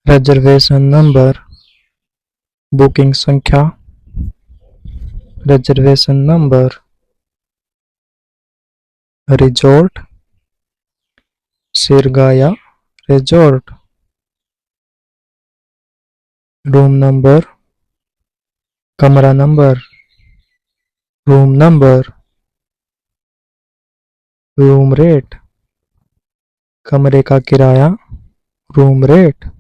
Reservation number, booking संख्या, reservation number, resort, सिरगाया resort, room number, कमरा नंबर, रूम नंबर, रूम रेट, कमरे का किराया, room rate,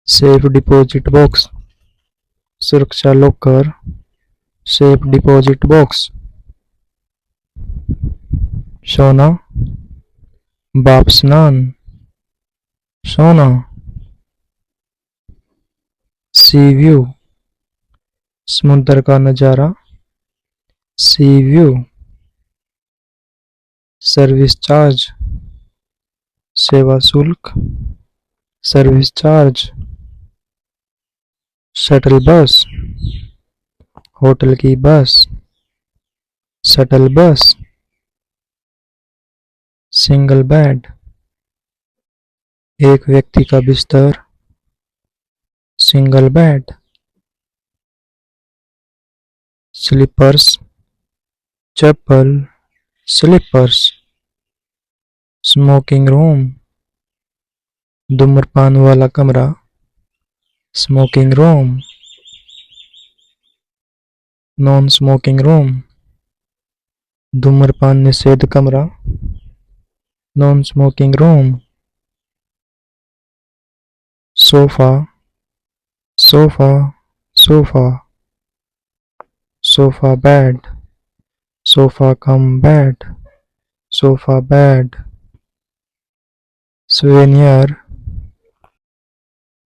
safe deposit box, सुरक्षा locker, safe deposit box, sauna, बाप स्नान, सोना, सी व्यू, समुद्र का नजारा, सी व्यू, सर्विस चार्ज, सेवा शुल्क, service charge, shuttle bus, hotel की बस, शटल बस, सिंगल बेड, एक व्यक्ति का बिस्तर, सिंगल बेड, स्लीपर्स, चप्पल, स्लीपर्स, स्मोकिंग रूम, धूम्रपान वाला कमरा, smoking room, non smoking room, धूम्रपान निषेध कमरा, non smoking room, sofa, sofa, sofa, sofa bed, sofa cum bed, sofa bed, souvenir,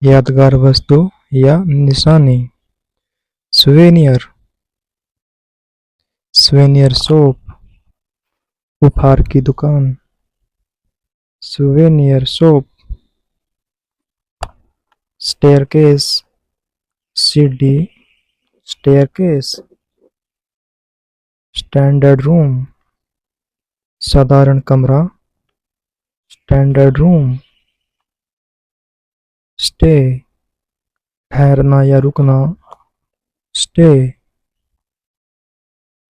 यादगार वस्तु या निशानी, सुवेनियर, सुवेनियर शॉप, उपहार की दुकान, सुवेनियर शॉप, स्टेयरकेस, सीढ़ी, स्टेयरकेस, स्टैंडर्ड रूम, साधारण कमरा, स्टैंडर्ड रूम, स्टे, ठहरना या रुकना, स्टे,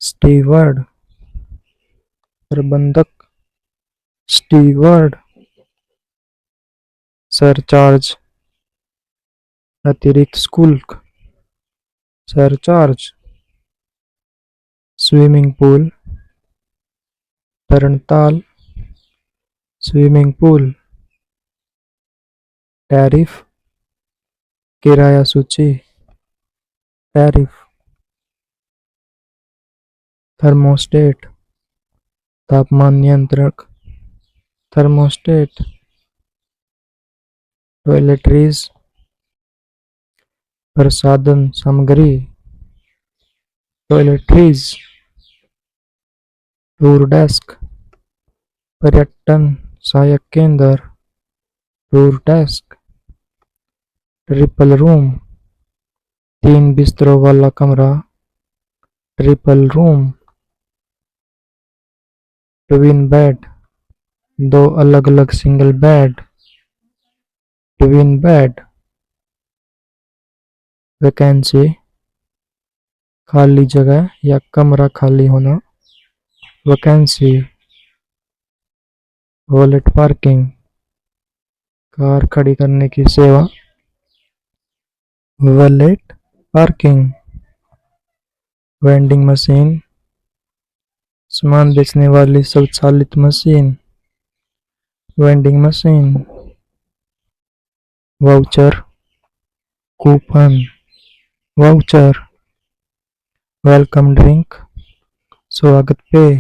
स्टीवर्ड, प्रबंधक, स्टीवर्ड, सरचार्ज, अतिरिक्त शुल्क, सरचार्ज, स्विमिंग पूल, तरणताल, स्विमिंग पूल, टैरिफ, किराया सूची, टैरिफ, थर्मोस्टेट, तापमान नियंत्रक, थर्मोस्टेट, टॉयलेटरीज, प्रसाधन सामग्री, टॉयलेटरीज, टूर डेस्क, पर्यटन सहायक केंद्र, टूर डेस्क, ट्रिपल रूम, 3 बिस्तरों वाला कमरा, ट्रिपल रूम, ट्विन बेड, 2 अलग अलग single bed, twin bed, vacancy, खाली जगह या कमरा खाली होना, वैकेंसी, वॉलेट पार्किंग, कार खड़ी करने की सेवा, वॉलेट पार्किंग, वेंडिंग मशीन, सामान बेचने वाली स्वचालित machine, vending machine, voucher, coupon, voucher, welcome drink, स्वागत पेय,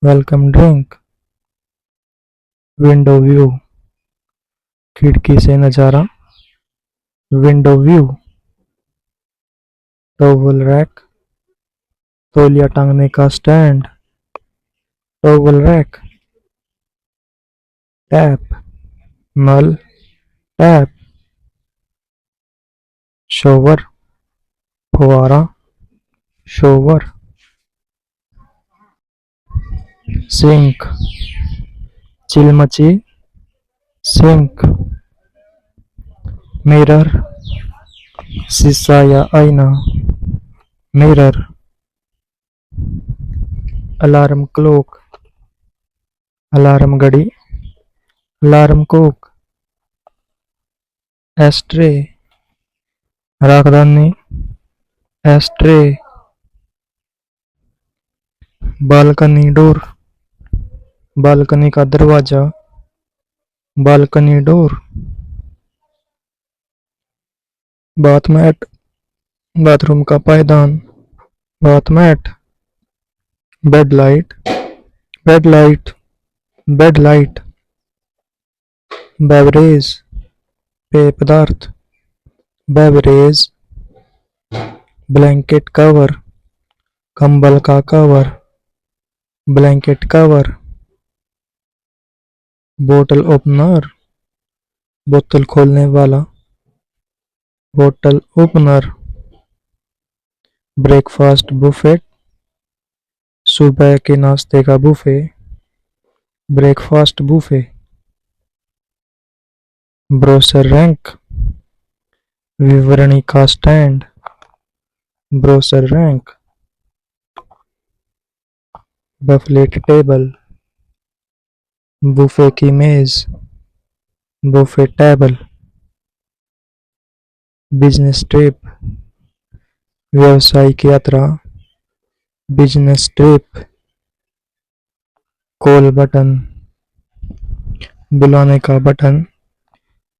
वेलकम ड्रिंक, विंडो व्यू, खिड़की से नजारा, विंडो व्यू, टॉवल रैक, तौलिया टांगने का स्टैंड, टॉवल रैक, टैप, नल, टैप, शॉवर, फुवारा, शॉवर, सिंक, चिलमची, सिंक, मिरर, शीशा या आईना। मिरर। अलार्म क्लॉक, अलार्म घड़ी। Alarm clock. एस्ट्रे, राखदानी। एस्ट्रे। बालकनी डोर, बालकनी का दरवाजा। Balcony door. बाथमैट, बाथरूम का पायदान। Bathmat. Bed light, bed light. Bed light. Beverage, पेय पदार्थ। बेवरेज। ब्लैंकेट कवर, कंबल का कवर। Blanket cover. बोतल ओपनर, बोतल खोलने वाला। बोतल ओपनर। ब्रेकफास्ट बुफेट, सुबह के नाश्ते का buffet. Breakfast buffet. Brochure rank, विवरणी का stand. Brochure rank. Buffet table, buffet की मेज। Buffet table. बिजनेस ट्रिप, व्यावसायिक यात्रा। Business trip. कॉल बटन, बुलाने का button.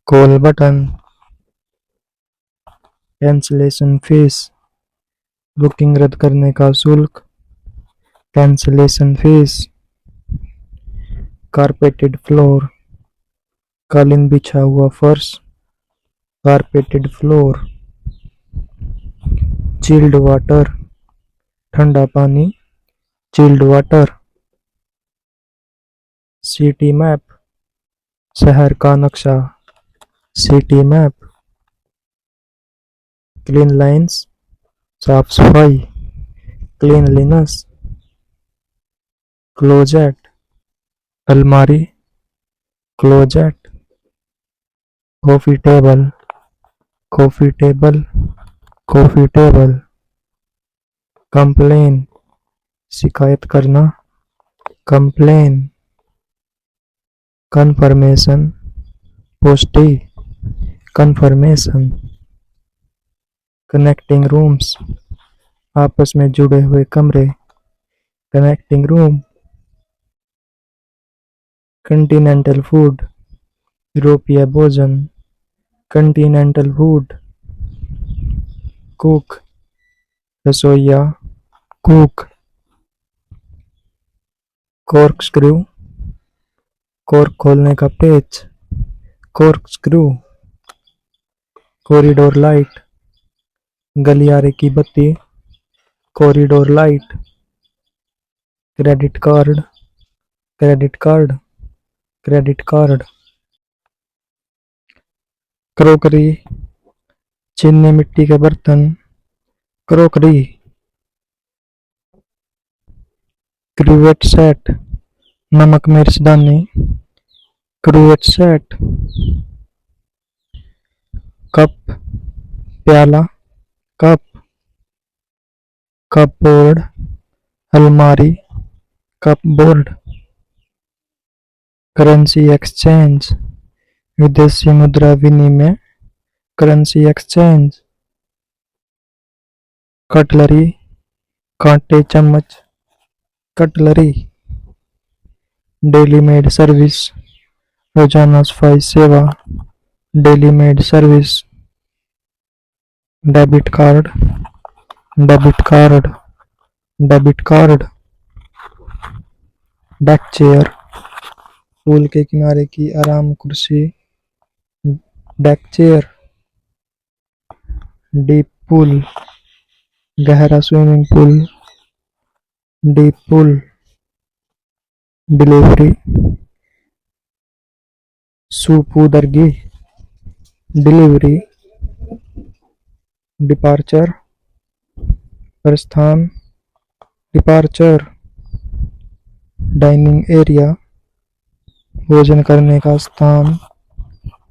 Call button. Cancellation fees, booking रद्द करने का शुल्क। Cancellation fees. कारपेटेड फ्लोर, कालीन बिछा हुआ फर्श। Carpeted floor. चिल्ड वाटर, ठंडा पानी। Chilled water. सिटी मैप, शहर का नक्शा। City map. क्लीन लाइन्स, साफ सफाई। क्लीनलीनेस। क्लोजेट, अलमारी। Closet. Coffee table, coffee table. Coffee table. Complain, शिकायत करना। कंप्लेन। कन्फर्मेशन, पुष्टि। कन्फर्मेशन। कनेक्टिंग रूम्स, आपस में जुड़े हुए कमरे। Connecting room. कंटिनेंटल फूड, यूरोपीय भोजन। Continental food. कुक, रसोइया। कुक। कॉर्क स्क्रू, कॉर्क खोलने का पेच। Cork screw. कॉरिडोर लाइट, गलियारे की बत्ती। Corridor light. Credit card, credit card. Credit card. Crockery, चीनी मिट्टी के बर्तन। क्रोकरी। क्रूवेट सेट, नमक मिर्च दानी। क्रूवेट सेट। कप, प्याला। कप। कपबोर्ड, अलमारी। कपबोर्ड। करेंसी एक्सचेंज, विदेशी मुद्रा विनिमय। Currency exchange. कटलरी, कांटे चम्मच। कटलरी। डेली मेड सर्विस, रोजाना सफाई सेवा। Daily maid service. Debit card, debit card. Debit card. Deck chair, pool के किनारे की आराम कुर्सी। Deck chair. डीप पूल, गहरा swimming pool. Deep pool. Delivery, सुपुर्दगी। डिलीवरी। डिपार्चर, प्रस्थान। डिपार्चर। डाइनिंग एरिया, भोजन करने का स्थान।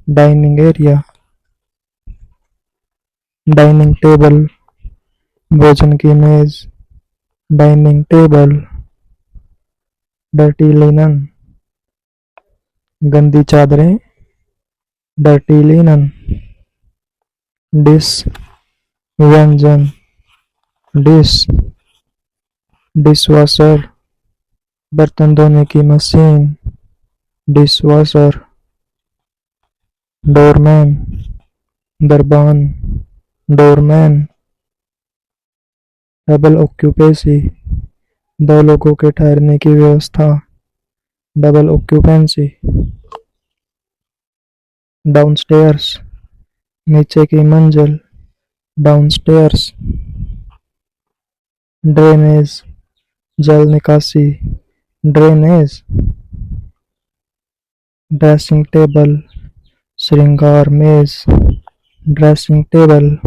Dining area. डाइनिंग टेबल, भोजन की मेज, डाइनिंग टेबल, डर्टी लिनन, गंदी चादरें, डर्टी लिनन, डिश, व्यंजन, डिश, डिशवॉशर, बर्तन धोने की मशीन, डिशवॉशर, डोरमैन, दरबान, डोरमैन, डबल ऑक्यूपेंसी, दो लोगों के ठहरने की व्यवस्था, डबल ऑक्यूपेंसी, डाउनस्टेयर्स, नीचे की मंजिल, डाउनस्टेयर्स, ड्रेनेज, जल निकासी, ड्रेनेज, ड्रेसिंग टेबल, श्रृंगार मेज, ड्रेसिंग टेबल,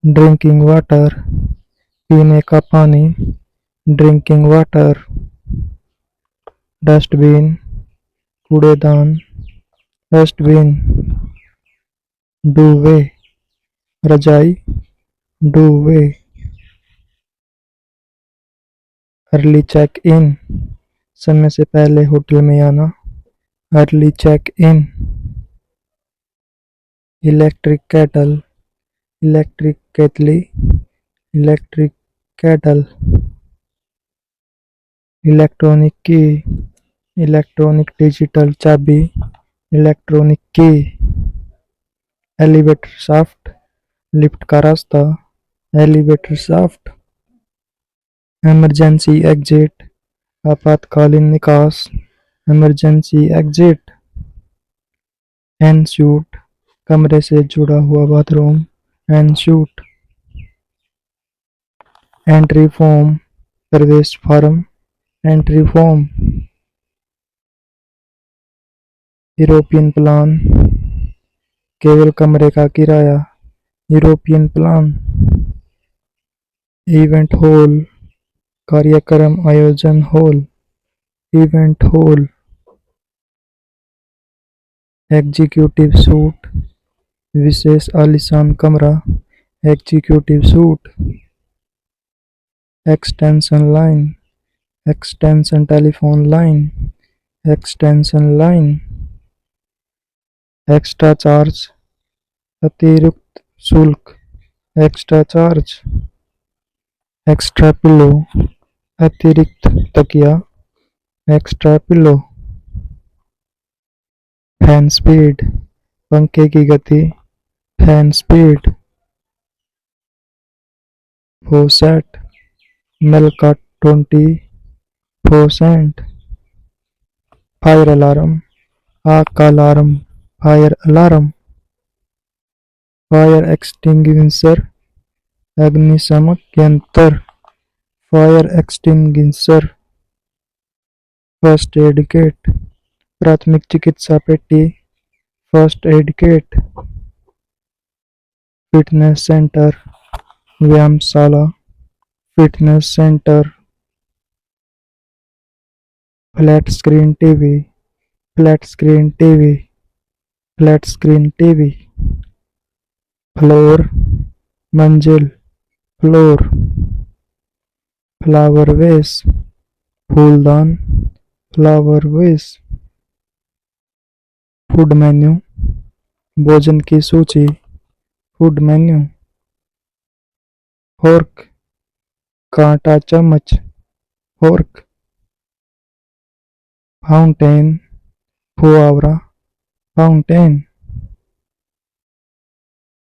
ड्रिंकिंग वाटर, पीने का पानी, ड्रिंकिंग वाटर, डस्टबिन, कूड़ेदान, डस्टबिन, डूवे, रजाई, डूवे, अर्ली चेक इन, समय से पहले होटल में आना, early check in, electric kettle, electric केतली, electric kettle, electronic key, electronic digital चाबी, electronic key, elevator shaft, lift का रास्ता, एलिवेटर शाफ्ट, इमरजेंसी एग्जिट, आपातकालीन निकास, इमरजेंसी एग्जिट, एनशूट, कमरे से जुड़ा हुआ बाथरूम, एनशूट, एंट्री फॉर्म, प्रवेश form, entry form, European plan, केवल कमरे का किराया, यूरोपियन प्लान, इवेंट हॉल, कार्यक्रम आयोजन hall, event hall, executive suite, विशेष आलीशान कमरा, executive suite, extension line, extension telephone line, extension line, extra charge, अतिरिक्त शुल्क, एक्स्ट्रा चार्ज, एक्स्ट्रा पिलो, अतिरिक्त तकिया, एक्स्ट्रा पिलो, फैन स्पीड, पंखे की गति, फैन स्पीड, फोसेट, नल का 24%, फायर अलार्म, आग का alarm, fire alarm, fire extinguisher, अग्निशमक यंत्र, fire extinguisher, first aid kit, प्राथमिक चिकित्सा पेटी, first aid kit, fitness centre, व्यायामशाला, fitness centre, flat screen TV, flat screen TV, flat screen TV, floor, मंजिल, फ्लोर, फ्लावर वेस, फूलदान, फ्लावर वेस, फूड मेन्यू, भोजन की सूची, फूड मेन्यू, फोर्क, कांटा चम्मच, फोर्क, फाउंटेन, फुआवरा, फाउंटेन,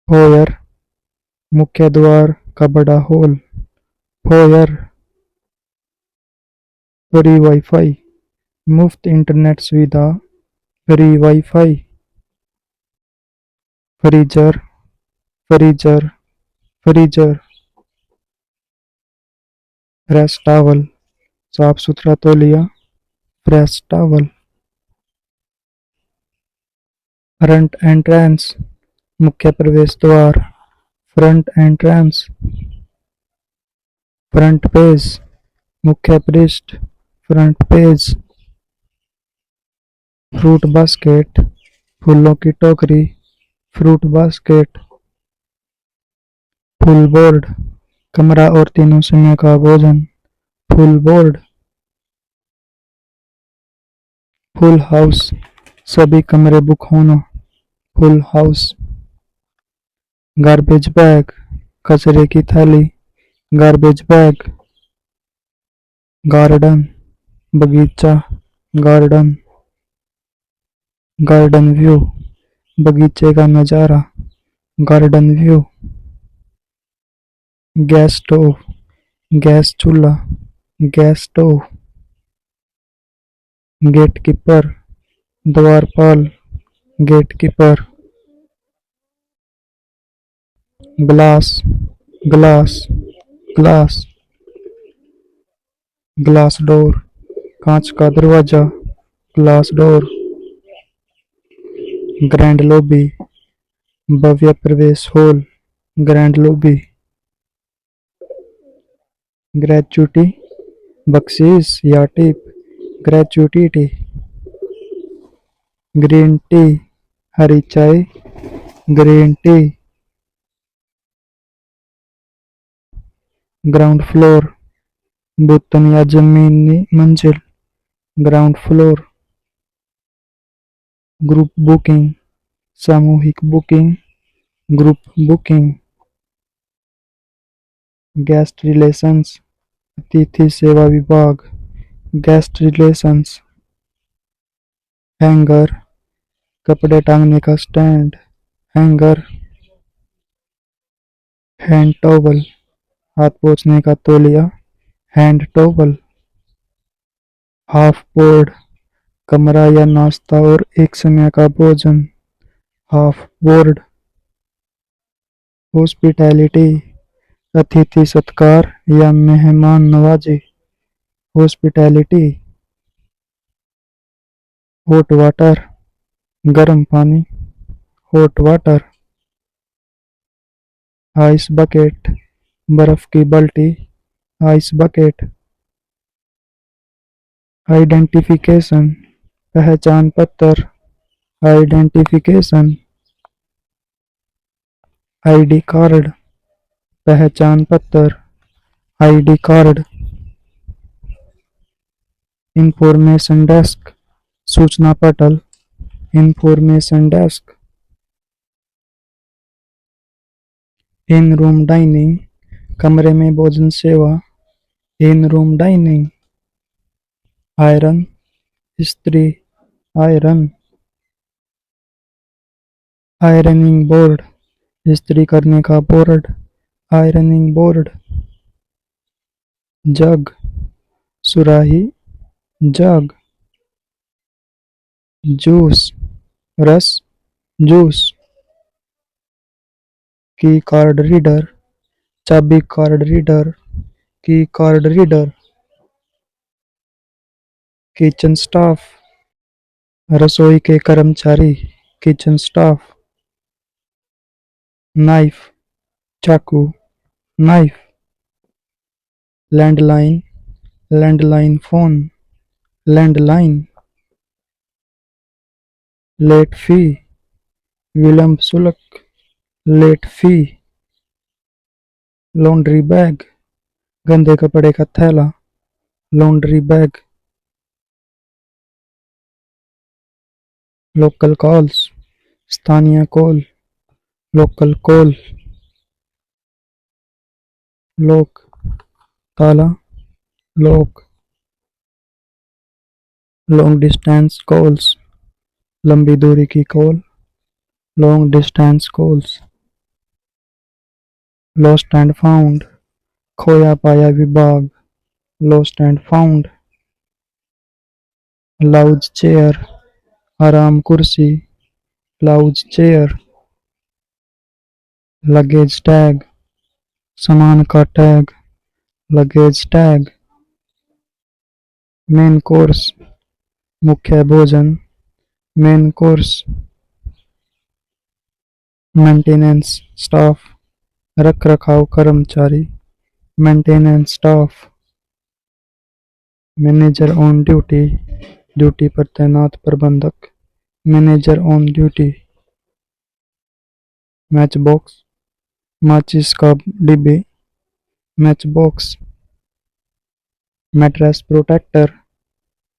फोयर, मुख्य द्वार का बड़ा हॉल, फोयर, फ्री वाईफाई, मुफ्त इंटरनेट सुविधा, free wifi, freezer, freezer, freezer, fresh towel, साफ सुथरा तौलिया, फ्रेश टॉवल, फ्रंट एंट्रेंस, मुख्य प्रवेश द्वार, फ्रंट एंट्रेंस, फ्रंट पेज, मुख्य पृष्ठ, फ्रंट पेज, फ्रूट बास्केट, फूलों की टोकरी, फ्रूट बास्केट, फुल बोर्ड, कमरा और तीनों समय का भोजन। Full board. फुल हाउस, सभी कमरे बुक होना। Full house. गार्बेज बैग, कचरे की थैली। Garbage bag. गार्डन, बगीचा। गार्डन। गार्डन व्यू, बगीचे का नजारा। Garden view. Gas stove, gas चूल्हा। Gas stove. गेटकीपर, द्वारपाल। Gatekeeper. Glass, glass, glass. Glass door, कांच का दरवाजा। Glass door. ग्रैंड लॉबी, भव्य प्रवेश हॉल। Grand lobby. ग्रेचुटी, बख्शीश या टिप। ग्रेचुटी। ग्रीन टी, हरी चाय। Green tea. ग्राउंड फ्लोर, बुतन या जमीनी मंजिल। Ground floor. ग्रुप बुकिंग, सामूहिक booking. Group booking. Guest relations, अतिथि सेवा विभाग। Guest relations. हैंगर, कपड़े टांगने का स्टैंड। हैंगर। हैंड टॉवल, हाथ पोंछने का तौलिया। Hand towel. हाफ बोर्ड, कमरा या नाश्ता और एक समय का भोजन। Half board. हॉस्पिटैलिटी, अतिथि सत्कार या मेहमान नवाजी। हॉस्पिटैलिटी। हॉट वाटर, गर्म पानी। Hot water. आइस बकेट, बर्फ की बाल्टी। Ice bucket. आइडेंटिफिकेशन, पहचान पत्र। आइडेंटिफिकेशन। आईडी कार्ड, पहचान पत्र। ID card. इंफॉर्मेशन डेस्क, सूचना पटल। Information desk. In room dining, कमरे में भोजन सेवा। In room dining. आयरन, इस्त्री। आयरन। आयरनिंग बोर्ड, इस्त्री करने का बोर्ड। Ironing board. जग, सुराही। जग। जूस, रस। जूस। की कार्ड रीडर, चाबी card reader. Key card reader. Kitchen staff, रसोई के कर्मचारी। Kitchen staff. नाइफ, चाकू। Knife. Landline, landline phone. Landline. Late fee, विलंब शुल्क। Late fee. लॉन्ड्री बैग, गंदे कपड़े का थैला। Laundry bag. लोकल कॉल्स, स्थानीय कॉल। Local call. लॉक, ताला। लॉक। लॉन्ग डिस्टेंस कॉल्स, लंबी दूरी की call. Long distance calls. Lost and found, खोया पाया विभाग। Lost and found. Lounge chair, आराम कुर्सी। Lounge chair. लगेज टैग, सामान का tag. Luggage tag. Main course, मुख्य भोजन। Main course. मेंटेनेंस स्टाफ, रख रखाव कर्मचारी। Maintenance staff. Manager on duty, duty पर तैनात प्रबंधक। Manager on duty. Match box, माचिस का डिब्बे, मैच बॉक्स, मैट्रेस प्रोटेक्टर,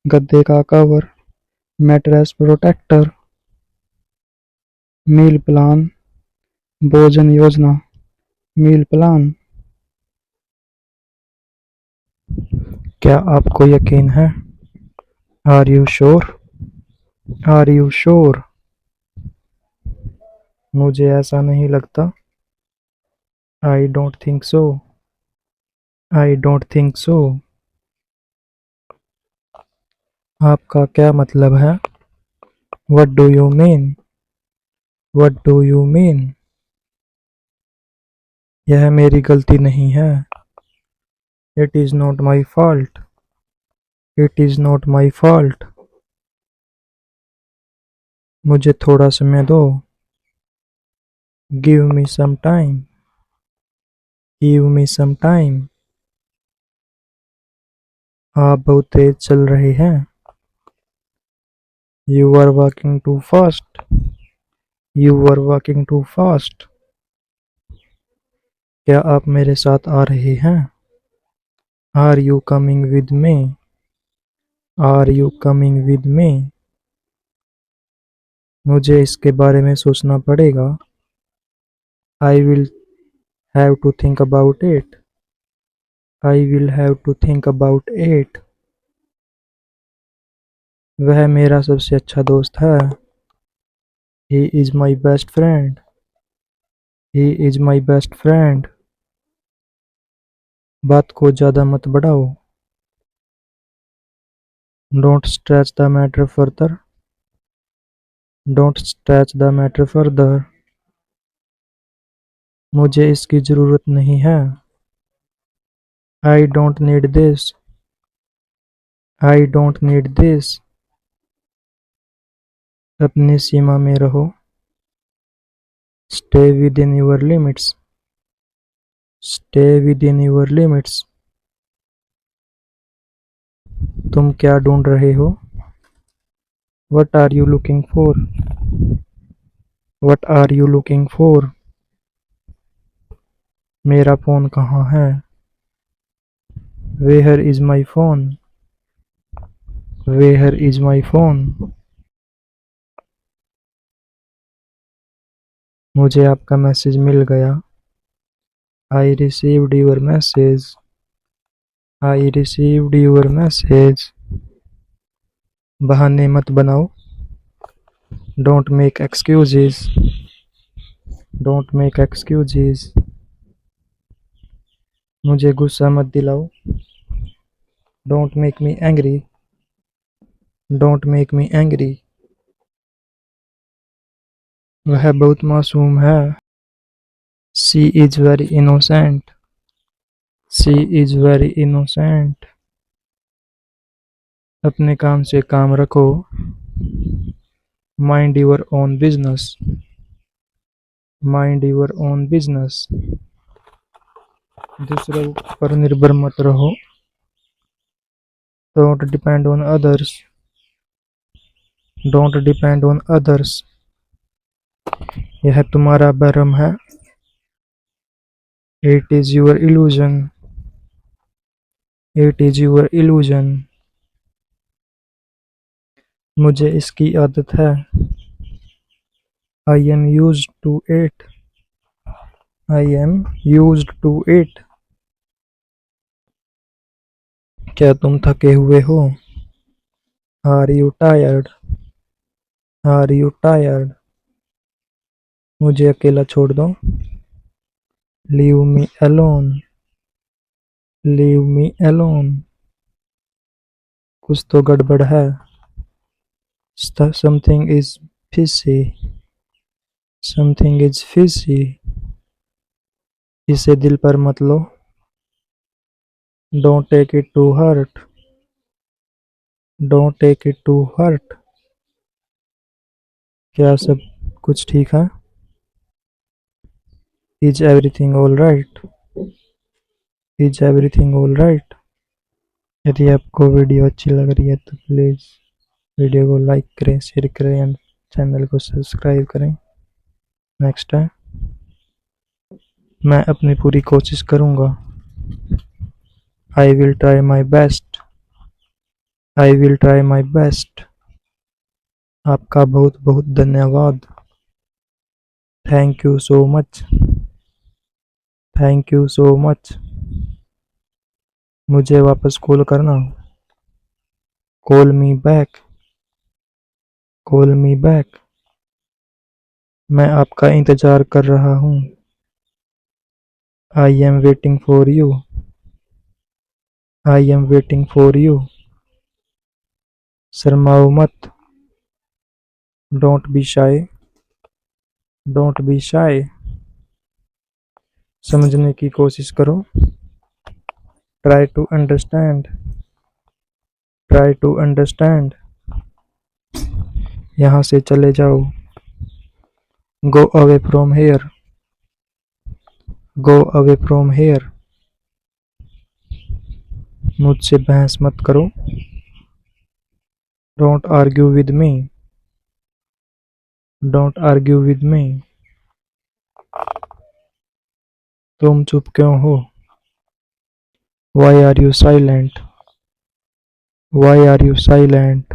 गद्दे का कवर, मैट्रेस प्रोटेक्टर, मील प्लान, भोजन योजना, मील प्लान। क्या आपको यकीन है? Are you sure? Are you sure? मुझे ऐसा नहीं लगता। I don't think so. I don't think so. आपका क्या मतलब है? What do you mean? What do you mean? यह मेरी गलती नहीं है। It is not my fault. It is not my fault. मुझे थोड़ा समय दो। Give me some time. Give me some time. आप बहुत तेज चल रहे हैं। You are walking too fast. You are walking too fast. क्या आप मेरे साथ आ रहे हैं? Are you coming with me? Are you coming with me? मुझे इसके बारे में सोचना पड़ेगा। I will have to think about it. I will have to think about it. वह मेरा सबसे अच्छा दोस्त है। He is my best friend. He is my best friend. बात को ज्यादा मत बढ़ाओ। Don't stretch the matter further. Don't stretch the matter further. मुझे इसकी जरूरत नहीं है। I don't need this. I don't need this. अपनी सीमा में रहो। Stay within your limits. Stay within your limits. तुम क्या ढूंढ रहे हो? What are you looking for? What are you looking for? मेरा फोन कहाँ है? Where is my phone? Where is my phone? मुझे आपका मैसेज मिल गया। I received your message. I received your message. बहाने मत बनाओ। Don't make excuses. Don't make excuses. मुझे गुस्सा मत दिलाओ। Don't make me angry. Don't make me angry. वह बहुत मासूम है। She is very innocent. She is very innocent. अपने काम से काम रखो। Mind your own business. Mind your own business. दूसरों पर निर्भर मत रहो। Don't depend on others. Don't depend on others. यह तुम्हारा भ्रम है। It is your illusion. It is your illusion. मुझे इसकी आदत है। I am used to it. I am used to it. क्या तुम थके हुए हो? Are you tired? Are you tired? मुझे अकेला छोड़ दो। Leave me alone. Leave me alone. कुछ तो गड़बड़ है। Something is fishy. Something is fishy. इसे दिल पर मत लो। Don't take it to heart. Don't take it to heart. क्या सब कुछ ठीक है? Is everything all right? Is everything all right? यदि आपको वीडियो अच्छी लग रही है तो प्लीज़ वीडियो को लाइक करें, शेयर करें एंड चैनल को सब्सक्राइब करें। नेक्स्ट टाइम मैं अपनी पूरी कोशिश करूंगा। I will try my best. I will try my best. आपका बहुत बहुत धन्यवाद। Thank you so much. Thank you so much. मुझे वापस कॉल करना। Call me back. Call me back. मैं आपका इंतजार कर रहा हूँ। I am waiting for you. I am waiting for you. शर्माओ मत। Don't be shy. Don't be shy. समझने की कोशिश करो। Try to understand. Try to understand. यहाँ से चले जाओ। Go away from here. Go away from here. मुझसे बहस मत करो। Don't argue with me. Don't argue with me. तुम चुप क्यों हो? Why are you silent? Why are you silent?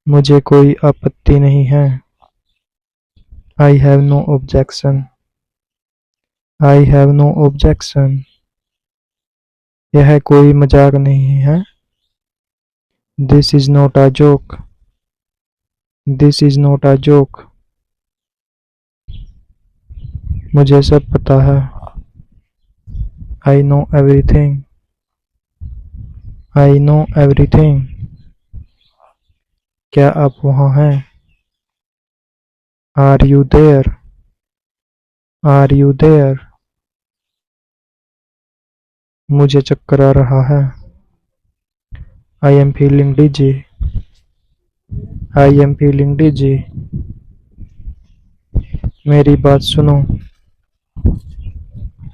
मुझे कोई आपत्ति नहीं है। I have no objection. I have no objection. यह कोई मजाक नहीं है। This is not a joke. This is not a joke. मुझे सब पता है। I know everything. I know everything. क्या आप वहाँ हैं? Are you there? Are you there? मुझे चक्कर आ रहा है। I am feeling dizzy. I am feeling dizzy. मेरी बात सुनो।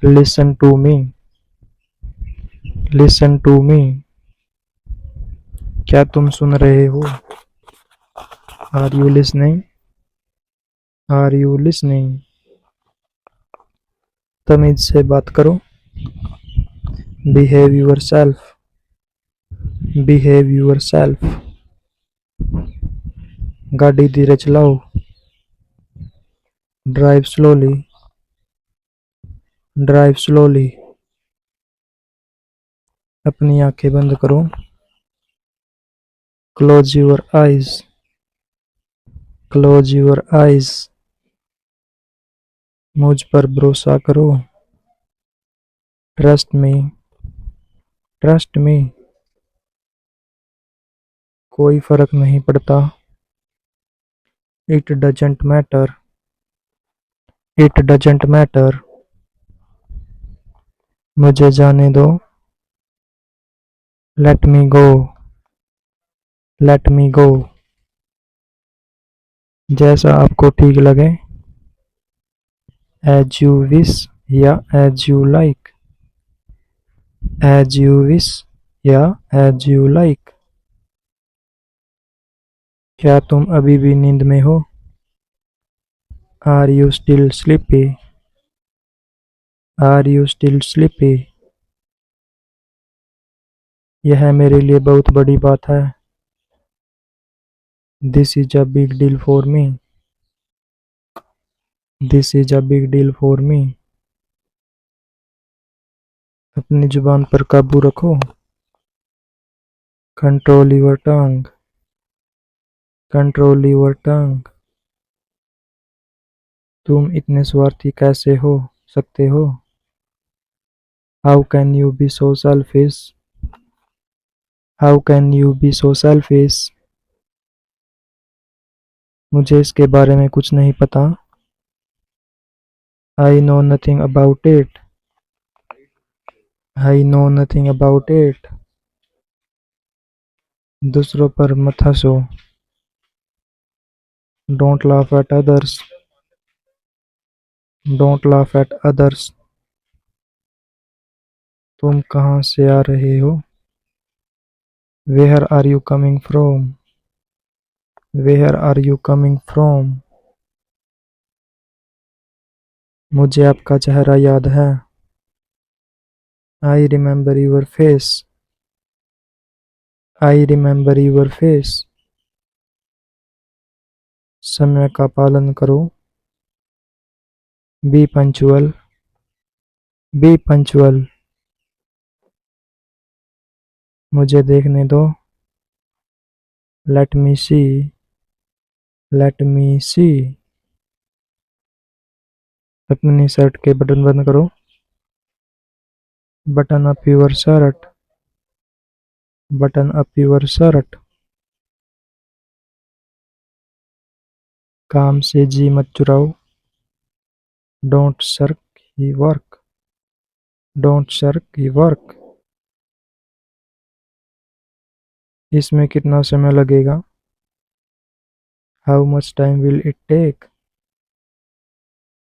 Listen to me. Listen to me. क्या तुम सुन रहे हो? Are you listening? Are you listening? तमीज से बात करो। Behave yourself. Behave yourself. गाड़ी धीरे चलाओ। Drive slowly. Drive slowly. अपनी आंखें बंद करो। Close your eyes. Close your eyes. मुझ पर भरोसा करो। Trust me. Trust me. कोई फर्क नहीं पड़ता। It doesn't matter. It doesn't matter. मुझे जाने दो। Let me go. Let me go. जैसा आपको ठीक लगे। एज यू विश या as you like. As you wish या एज यू लाइक। क्या तुम अभी भी नींद में हो? Are you still sleepy? Are you still sleepy? यह मेरे लिए बहुत बड़ी बात है। This is a big deal for me. This is a big deal for me. अपनी जुबान पर काबू रखो। Control your tongue. Control your tongue. तुम इतने स्वार्थी कैसे हो सकते हो? How can you be so selfish? How can you be so selfish? मुझे इसके बारे में कुछ नहीं पता। I know nothing about it. I know nothing about it. दूसरों पर मत हंसो। Don't laugh at others. Don't laugh at others. तुम कहाँ से आ रहे हो? Where are you coming from? Where are you coming from? मुझे आपका चेहरा याद है। I remember your face. I remember your face. समय का पालन करो। Be punctual. Be punctual. मुझे देखने दो। Let me see. Let me see. अपनी शर्ट के बटन बंद करो। Button up your shirt. Button up your shirt. काम से जी मत चुराओ। Don't shirk he work. Don't shirk he work. इसमें कितना समय लगेगा? How much time will it take?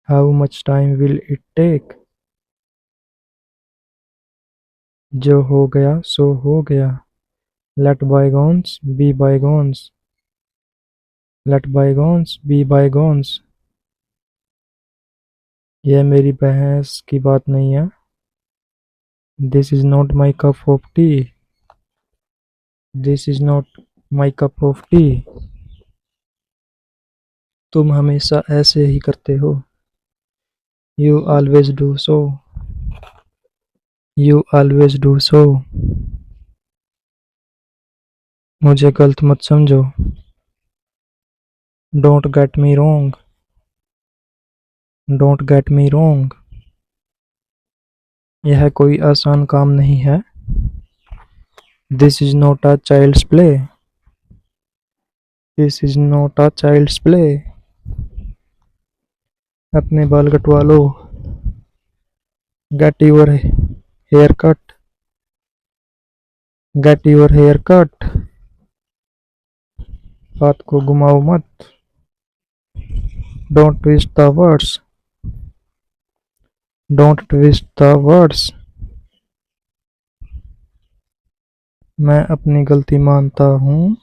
How much time will it take? जो हो गया सो हो गया। Let bygones be bygones. Let bygones be bygones. यह मेरी बहस की बात नहीं है। This is not my cup of tea. This is not my cup of tea. तुम हमेशा ऐसे ही करते हो। You always do so. You always do so. मुझे गलत मत समझो। Don't get me wrong. Don't get me wrong. यह कोई आसान काम नहीं है। This is not a child's play. This is not a child's play. अपने बाल कटवा लो। Get your hair cut. Get your hair cut. बात को घुमाओ मत। Don't twist the words. Don't twist the words. मैं अपनी गलती मानता हूँ।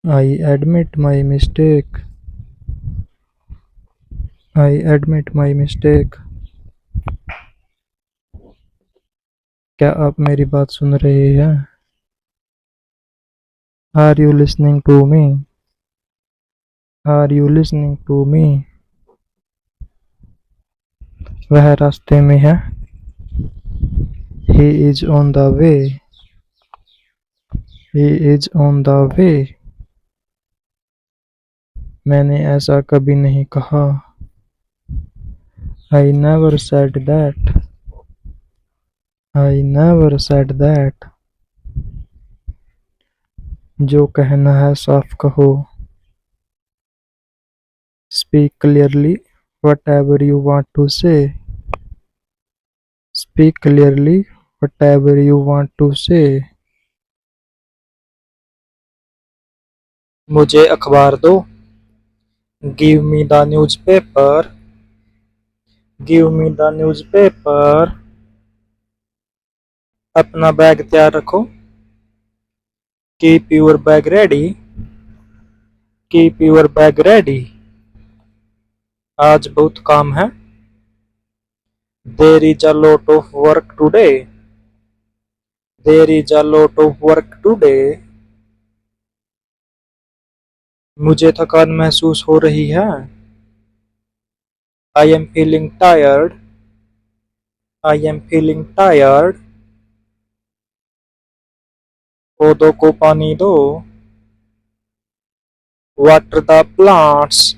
I admit my mistake. I admit my mistake. क्या आप मेरी बात सुन रहे हैं? Are you listening to me? Are you listening to me? वह रास्ते में है। He is on the way. He is on the way. मैंने ऐसा कभी नहीं कहा। I never said that. I never said that. जो कहना है साफ कहो। Speak clearly whatever you want to say. Speak clearly whatever you want to say. मुझे अखबार दो। Give me the newspaper. Give me the newspaper. अपना बैग तैयार रखो। Keep your bag ready. Keep your bag ready. आज बहुत काम है। There is a lot of work today. There is a lot of work today. मुझे थकान महसूस हो रही है। I am feeling tired. I am feeling tired. पौधों को पानी दो। Water the plants.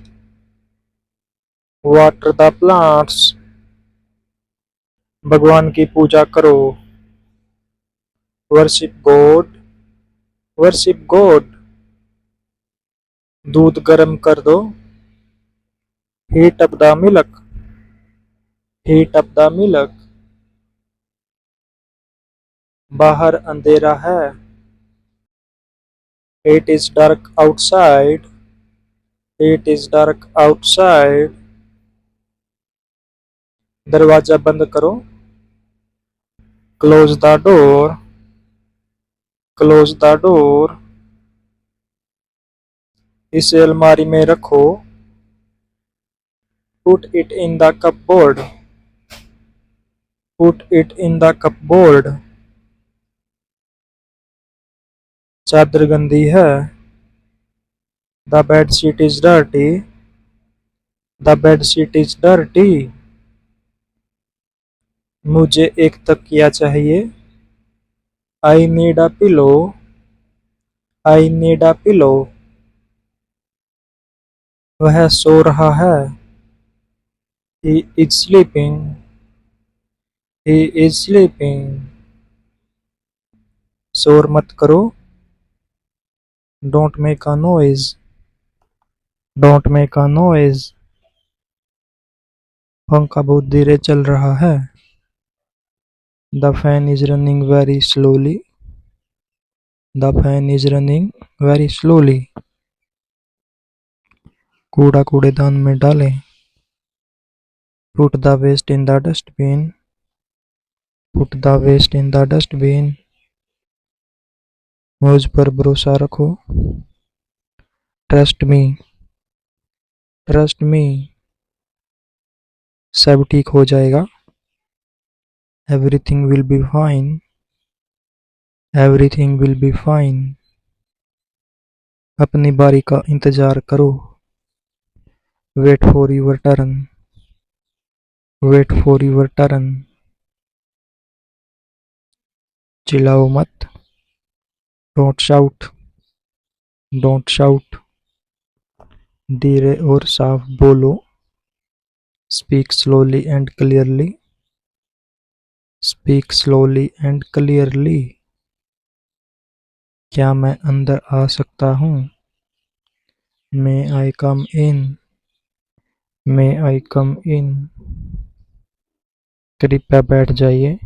Water the plants. भगवान की पूजा करो। Worship God. Worship God. दूध गर्म कर दो। Heat up the milk. Heat up the milk. बाहर अंधेरा है। It is dark outside. It is dark outside. दरवाजा बंद करो। Close the door. Close the door. इसे अलमारी में रखो। Put it in the cupboard. Put it in the cupboard. चादर गंदी है. The bed sheet is dirty. The bed sheet is dirty. मुझे एक तकिया चाहिए. I need a pillow. I need a pillow. वह सो रहा है. He is sleeping. He is sleeping. शोर मत करो. Don't make a noise. Don't make a noise. पंखा बहुत धीरे चल रहा है. The fan is running very slowly. The fan is running very slowly. कूड़ा कूड़ेदान में डालें. Put the waste in the dustbin. Put the waste in the dustbin. मुझ पर भरोसा रखो. Trust me. Trust me. सब ठीक हो जाएगा. Everything will be fine. Everything will be fine. अपनी बारी का इंतजार करो. Wait for your turn. Wait for your turn. चिल्लाओ मत. Don't shout. Don't shout. धीरे और साफ बोलो. Speak slowly and clearly. Speak slowly and clearly. क्या मैं अंदर आ सकता हूँ? May I come in? May I come in? कृपया बैठ जाइए.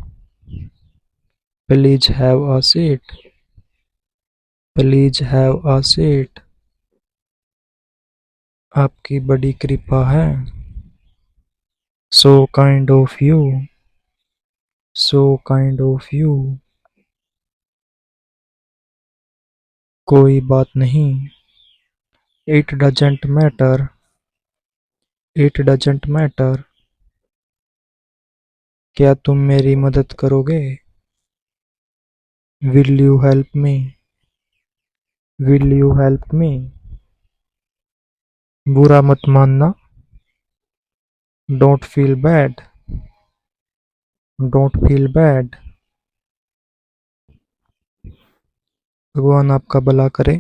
Please have a seat. Please have a seat. आपकी बड़ी कृपा है. So kind of you. So kind of you. कोई बात नहीं. It doesn't matter. It doesn't matter. क्या तुम मेरी मदद करोगे? Will you help me? Will you help me? बुरा मत मानना. Don't feel bad. Don't feel bad. भगवान आपका भला करे.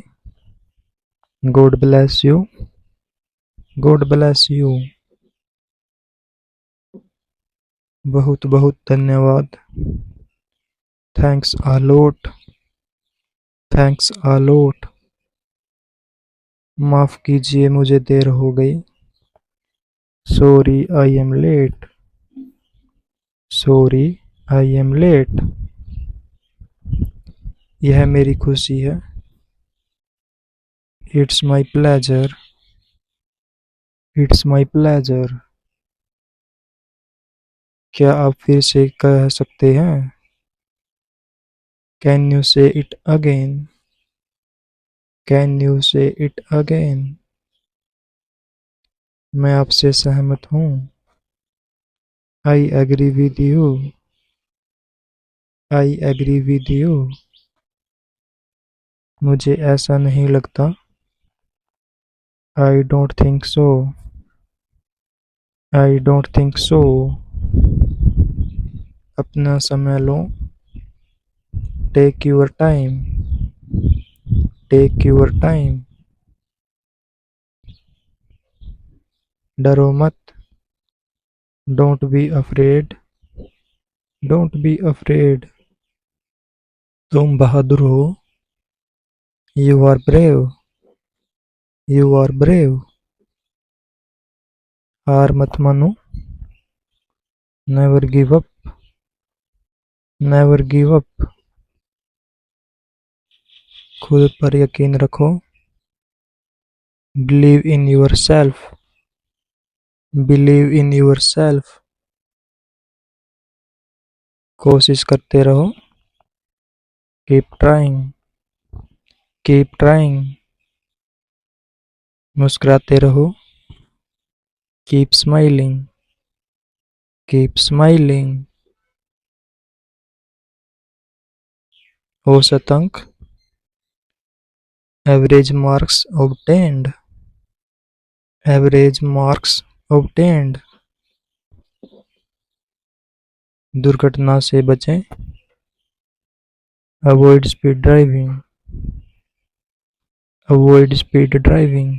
God bless you. God bless you. बहुत बहुत धन्यवाद. Thanks a lot. Thanks a lot. माफ कीजिए मुझे देर हो गई. Sorry I am late. Sorry I am late. यह मेरी खुशी है. It's my pleasure. It's my pleasure. क्या आप फिर से कह सकते हैं? Can you say it again? Can you say it again? मैं आपसे सहमत हूँ. I agree with you. I agree with you. मुझे ऐसा नहीं लगता. I don't think so. I don't think so. अपना समय लो. Take your time. Take your time. डरो मत. Don't be afraid. Don't be afraid. तुम बहादुर हो. You are brave. You are brave. हार मत मानो. Never give up. Never give up. खुद पर यकीन रखो. Believe in yourself. Believe in yourself. कोशिश करते रहो. Keep trying. Keep trying. मुस्कुराते रहो. keep smiling, keep smiling. O Satank, average marks obtained, average marks obtained. दुर्घटना से बचें, avoid speed driving, avoid speed driving.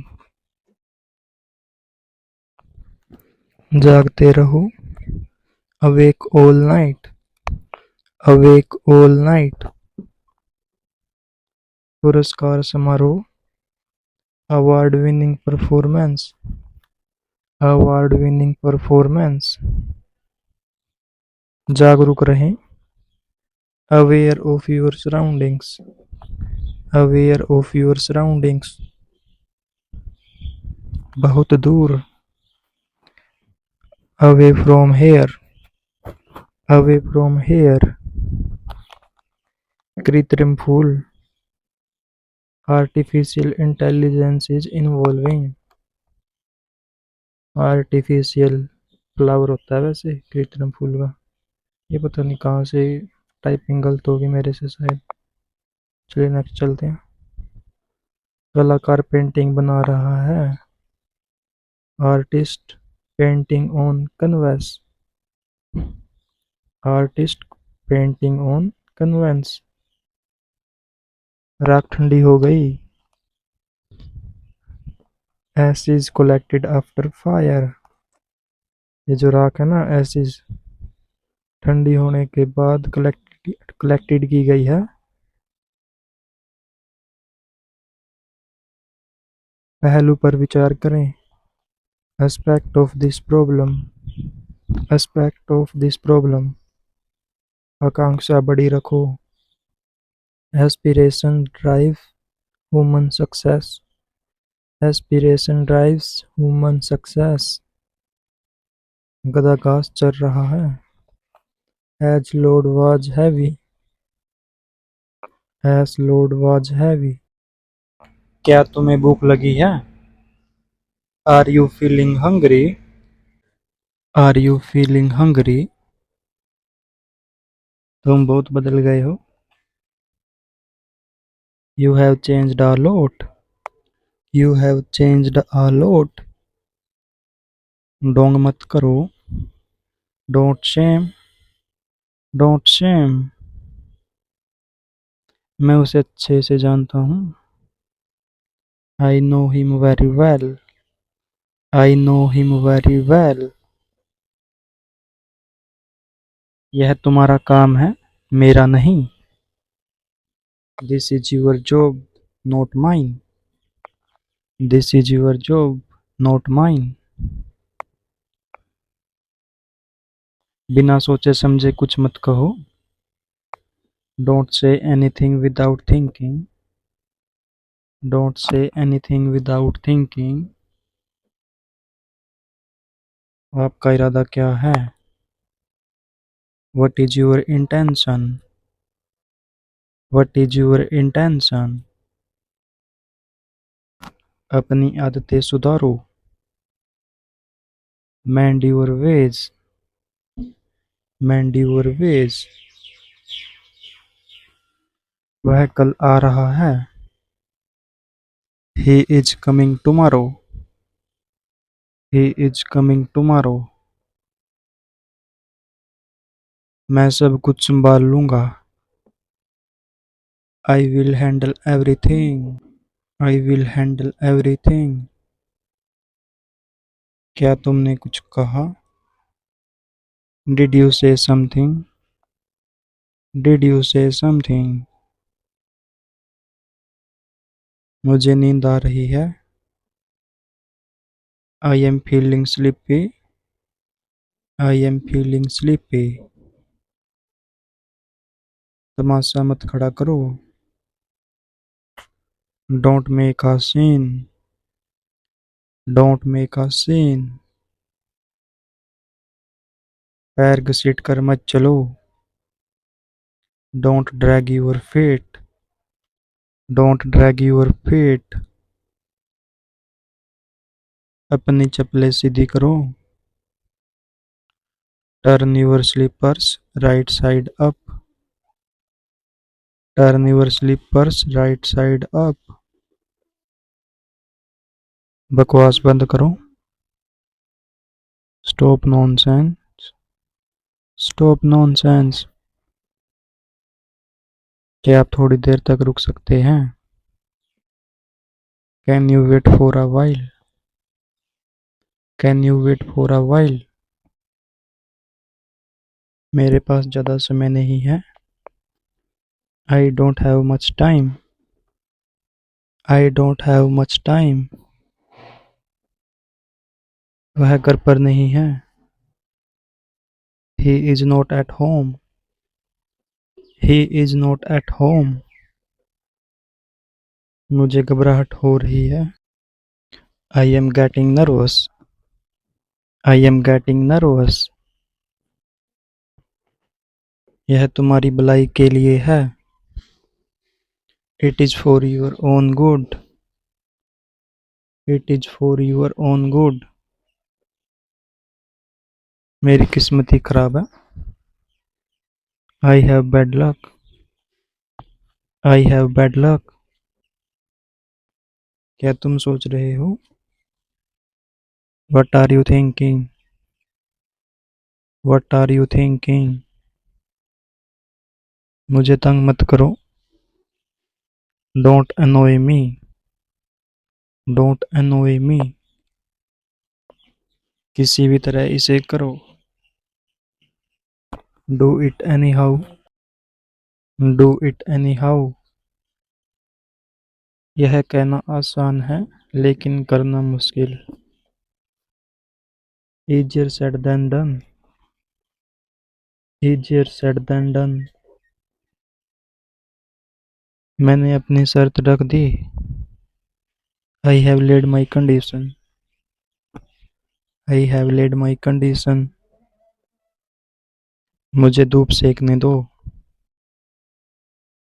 जागते रहो, awake all night, awake all night. पुरस्कार समारोह, award winning performance, award winning performance. जागरूक रहें, aware of your surroundings, aware of your surroundings. बहुत दूर, away from here, away from here. कृत्रिम फूल, artificial intelligence is involving, artificial flower होता है वैसे कृत्रिम फूल का। ये पता नहीं कहाँ से टाइपिंग गलत होगी मेरे से शायद। चलिए नेक्स्ट चलते हैं। कलाकार पेंटिंग बना रहा है, artist painting on canvas, artist painting on canvas. राख ठंडी हो गई, एसिड कलेक्टेड आफ्टर फायर। ये जो राख है ना, एसिड ठंडी होने के बाद कलेक्टेड की गई है। पहलू पर विचार करें, aspect of this problem, aspect of this problem. आकांक्षा बड़ी रखो, aspiration drive human success, aspiration drives human success. गधा घास चर रहा है, ass load was heavy, ass load was heavy. क्या तुम्हें भूख लगी है, are you feeling hungry, are you feeling hungry. तुम बहुत बदल गए हो, you have changed a lot, you have changed a lot. डोंग मत करो, डोंट शेम, डोंट शेम। मैं उसे अच्छे से जानता हूँ, I know him very well, I know him very well. यह तुम्हारा काम है, मेरा नहीं। This is your job, not mine, this is your job, not mine. बिना सोचे समझे कुछ मत कहो, don't say anything without thinking, don't say anything without thinking. आपका इरादा क्या है, what is your intention, what is your intention. अपनी आदतें सुधारो, mend your ways, mend your ways। वह कल आ रहा है, he is coming tomorrow, he is coming tomorrow। मैं सब कुछ संभाल लूंगा, I will handle everything, I will handle everything। क्या तुमने कुछ कहा, did you say something, did you say something। मुझे नींद आ रही है, I am feeling sleepy, I am feeling sleepy। तमाशा मत खड़ा करो, don't make a scene, don't make a scene। पैर घसीट कर मत चलो, don't drag your feet, don't drag your feet। अपनी चप्पलें सीधी करो। Turn your slippers right side up. Turn your slippers right side up. बकवास बंद करो। Stop nonsense. Stop nonsense. क्या आप थोड़ी देर तक रुक सकते हैं? Can you wait for a while? Can you wait for a while? मेरे पास ज़्यादा समय नहीं है। I don't have much time. I don't have much time. वह घर पर नहीं है। He is not at home. He is not at home. मुझे घबराहट हो रही है। I am getting nervous. I am getting nervous. यह तुम्हारी भलाई के लिए है। It is for your own good. It is for your own good. मेरी किस्मत ही खराब है। I have bad luck. I have bad luck. क्या तुम सोच रहे हो? What are you thinking? What are you thinking? मुझे तंग मत करो। Don't annoy me. Don't annoy मी। किसी भी तरह इसे करो। Do it any how. Do it any how. यह कहना आसान है लेकिन करना मुश्किल। Easier said than done. Easier said than done. मैंने अपनी शर्त रख दी। I have laid my condition. I have laid my condition. मुझे धूप सेकने दो।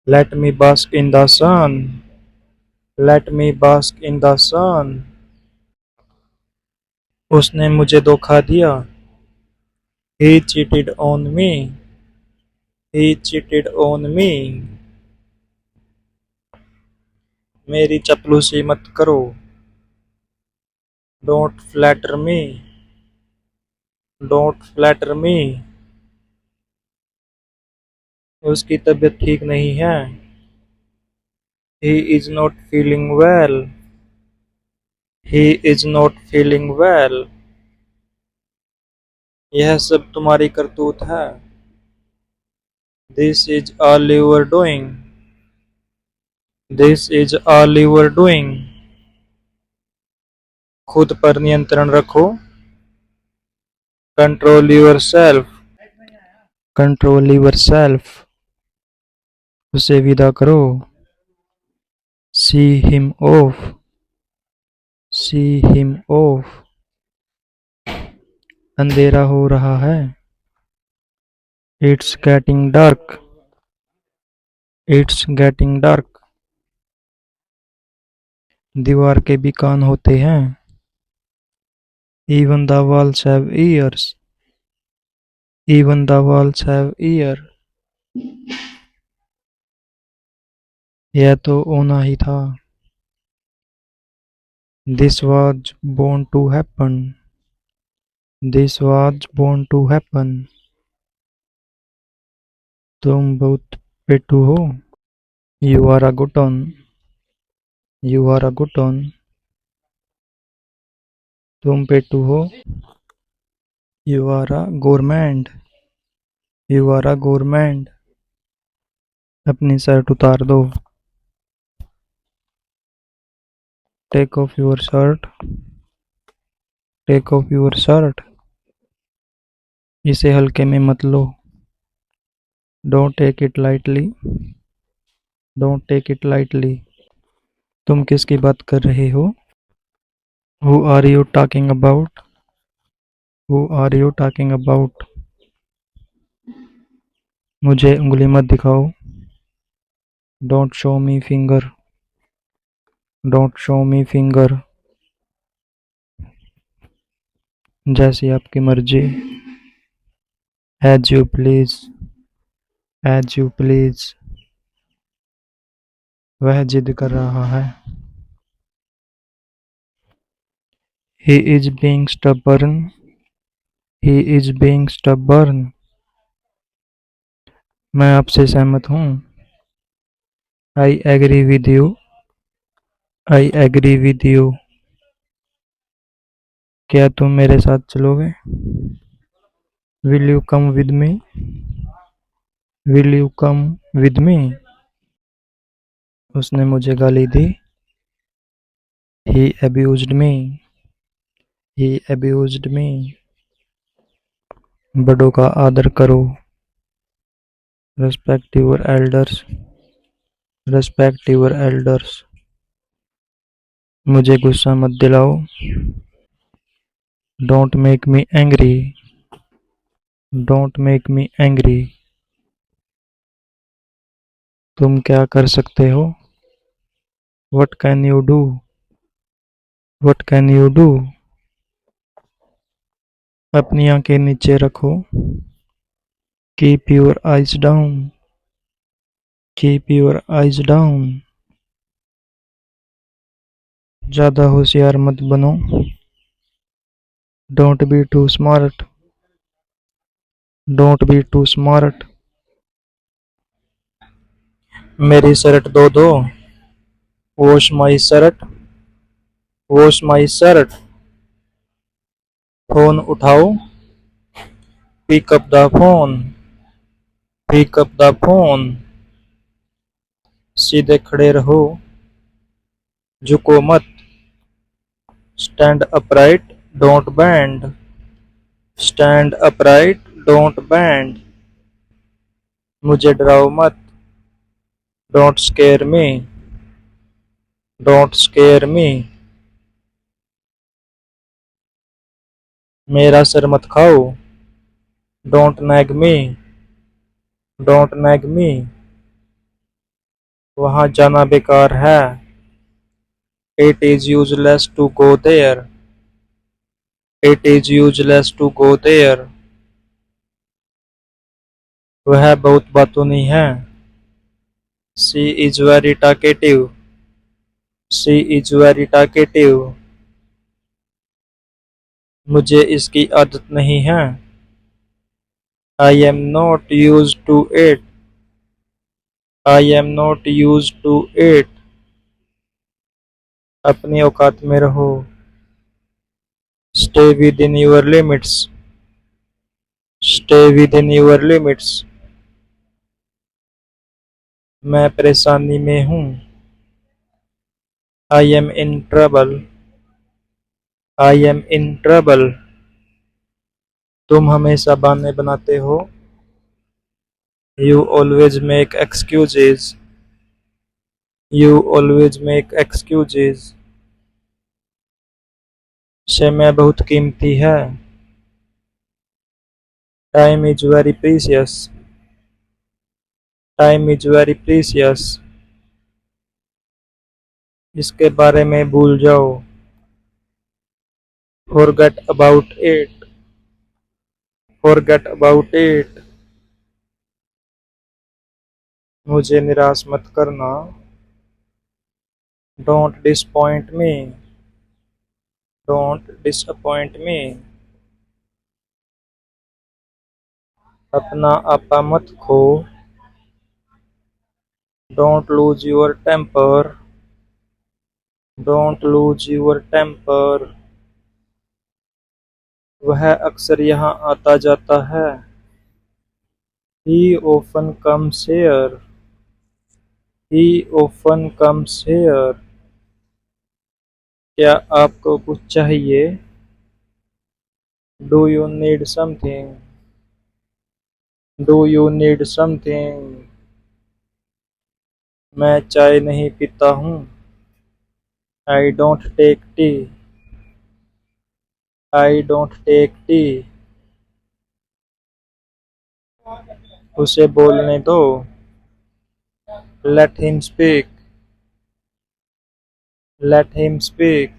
Let me bask in the sun. Let me bask in the sun. उसने मुझे धोखा दिया। He cheated on me. He cheated on me. मेरी चपलूसी मत करो। Don't flatter me. Don't flatter me. उसकी तबीयत ठीक नहीं है। He is not feeling well. He is not feeling well. यह सब तुम्हारी करतूत है। This is all you are doing. This is all you are doing. खुद पर नियंत्रण रखो। Control yourself. Control yourself. उसे विदा करो। See him off. See him off. अंधेरा हो रहा है। It's getting dark. It's getting dark. दीवार के भी कान होते हैं। Even the walls have ears. Even the walls have ears. यह तो होना ही था। This was born to happen. This was born to happen. तुम बहुत पेटू हो। You are a glutton. You are a glutton. तुम पेटू हो। You are a gourmand. You are a gourmand. अपनी शर्ट उतार दो। Take off your shirt. Take off your shirt. इसे हल्के में मत लो। Don't take it lightly. Don't take it lightly. तुम किसकी बात कर रहे हो? Who are you talking about? Who are you talking about? मुझे उंगली मत दिखाओ। Don't show me finger. Don't show me finger. जैसी आपकी मर्जी। As you please, as you please. वह जिद कर रहा है। He is being stubborn, he is being stubborn. मैं आपसे सहमत हूँ। I agree with you, I agree with you. क्या तुम मेरे साथ चलोगे? Will you come with me, will you come with me. उसने मुझे गाली दी। ही अब्यूज्ड मी, ही अब्यूज्ड मी। बड़ों का आदर करो। Respect your elders, respect your elders. मुझे गुस्सा मत दिलाओ। Don't make me angry, don't make me angry. तुम क्या कर सकते हो? What can you do, what can you do. अपनी आंखें नीचे रखो। Keep your eyes down, keep your eyes down. ज्यादा होशियार मत बनो। Don't be too smart, don't be too smart. मेरी शर्ट धो दो। Wash my shirt, wash my shirt. Phone उठाओ। Pick up the phone, pick up the phone. सीधे खड़े रहो। झुको मत। Stand upright, don't bend, stand upright, don't bend. मुझे डराओ मत। Don't scare me, don't scare me. मेरा सर मत खाओ। Don't nag me, don't nag me. वहां जाना बेकार है। It is useless to go there, it is useless to go there. वह बहुत बातूनी है। She is very talkative, she is very talkative. मुझे इसकी आदत नहीं है। I am not use to it, I am not use to it. अपनी औकात में रहो। Stay within your limits, stay within your limits. मैं परेशानी में हूँ। I am in trouble, I am in trouble. तुम हमेशा बहाने बनाते हो। You always make excuses, you always make excuses. समय बहुत कीमती है। Time is very precious, time is very precious. इसके बारे में भूल जाओ। Forget about it, forget about it. मुझे निराश मत करना। Don't disappoint me, don't disappoint me. अपना आपा मत खो। Don't lose your temper, don't lose your temper. वह अक्सर यहाँ आता जाता है। He often comes here, he often comes here। क्या आपको कुछ चाहिए? Do you need something, do you need something। मैं चाय नहीं पीता हूँ। I don't take tea, I don't take tea। उसे बोलने दो। Let him speak, let him speak।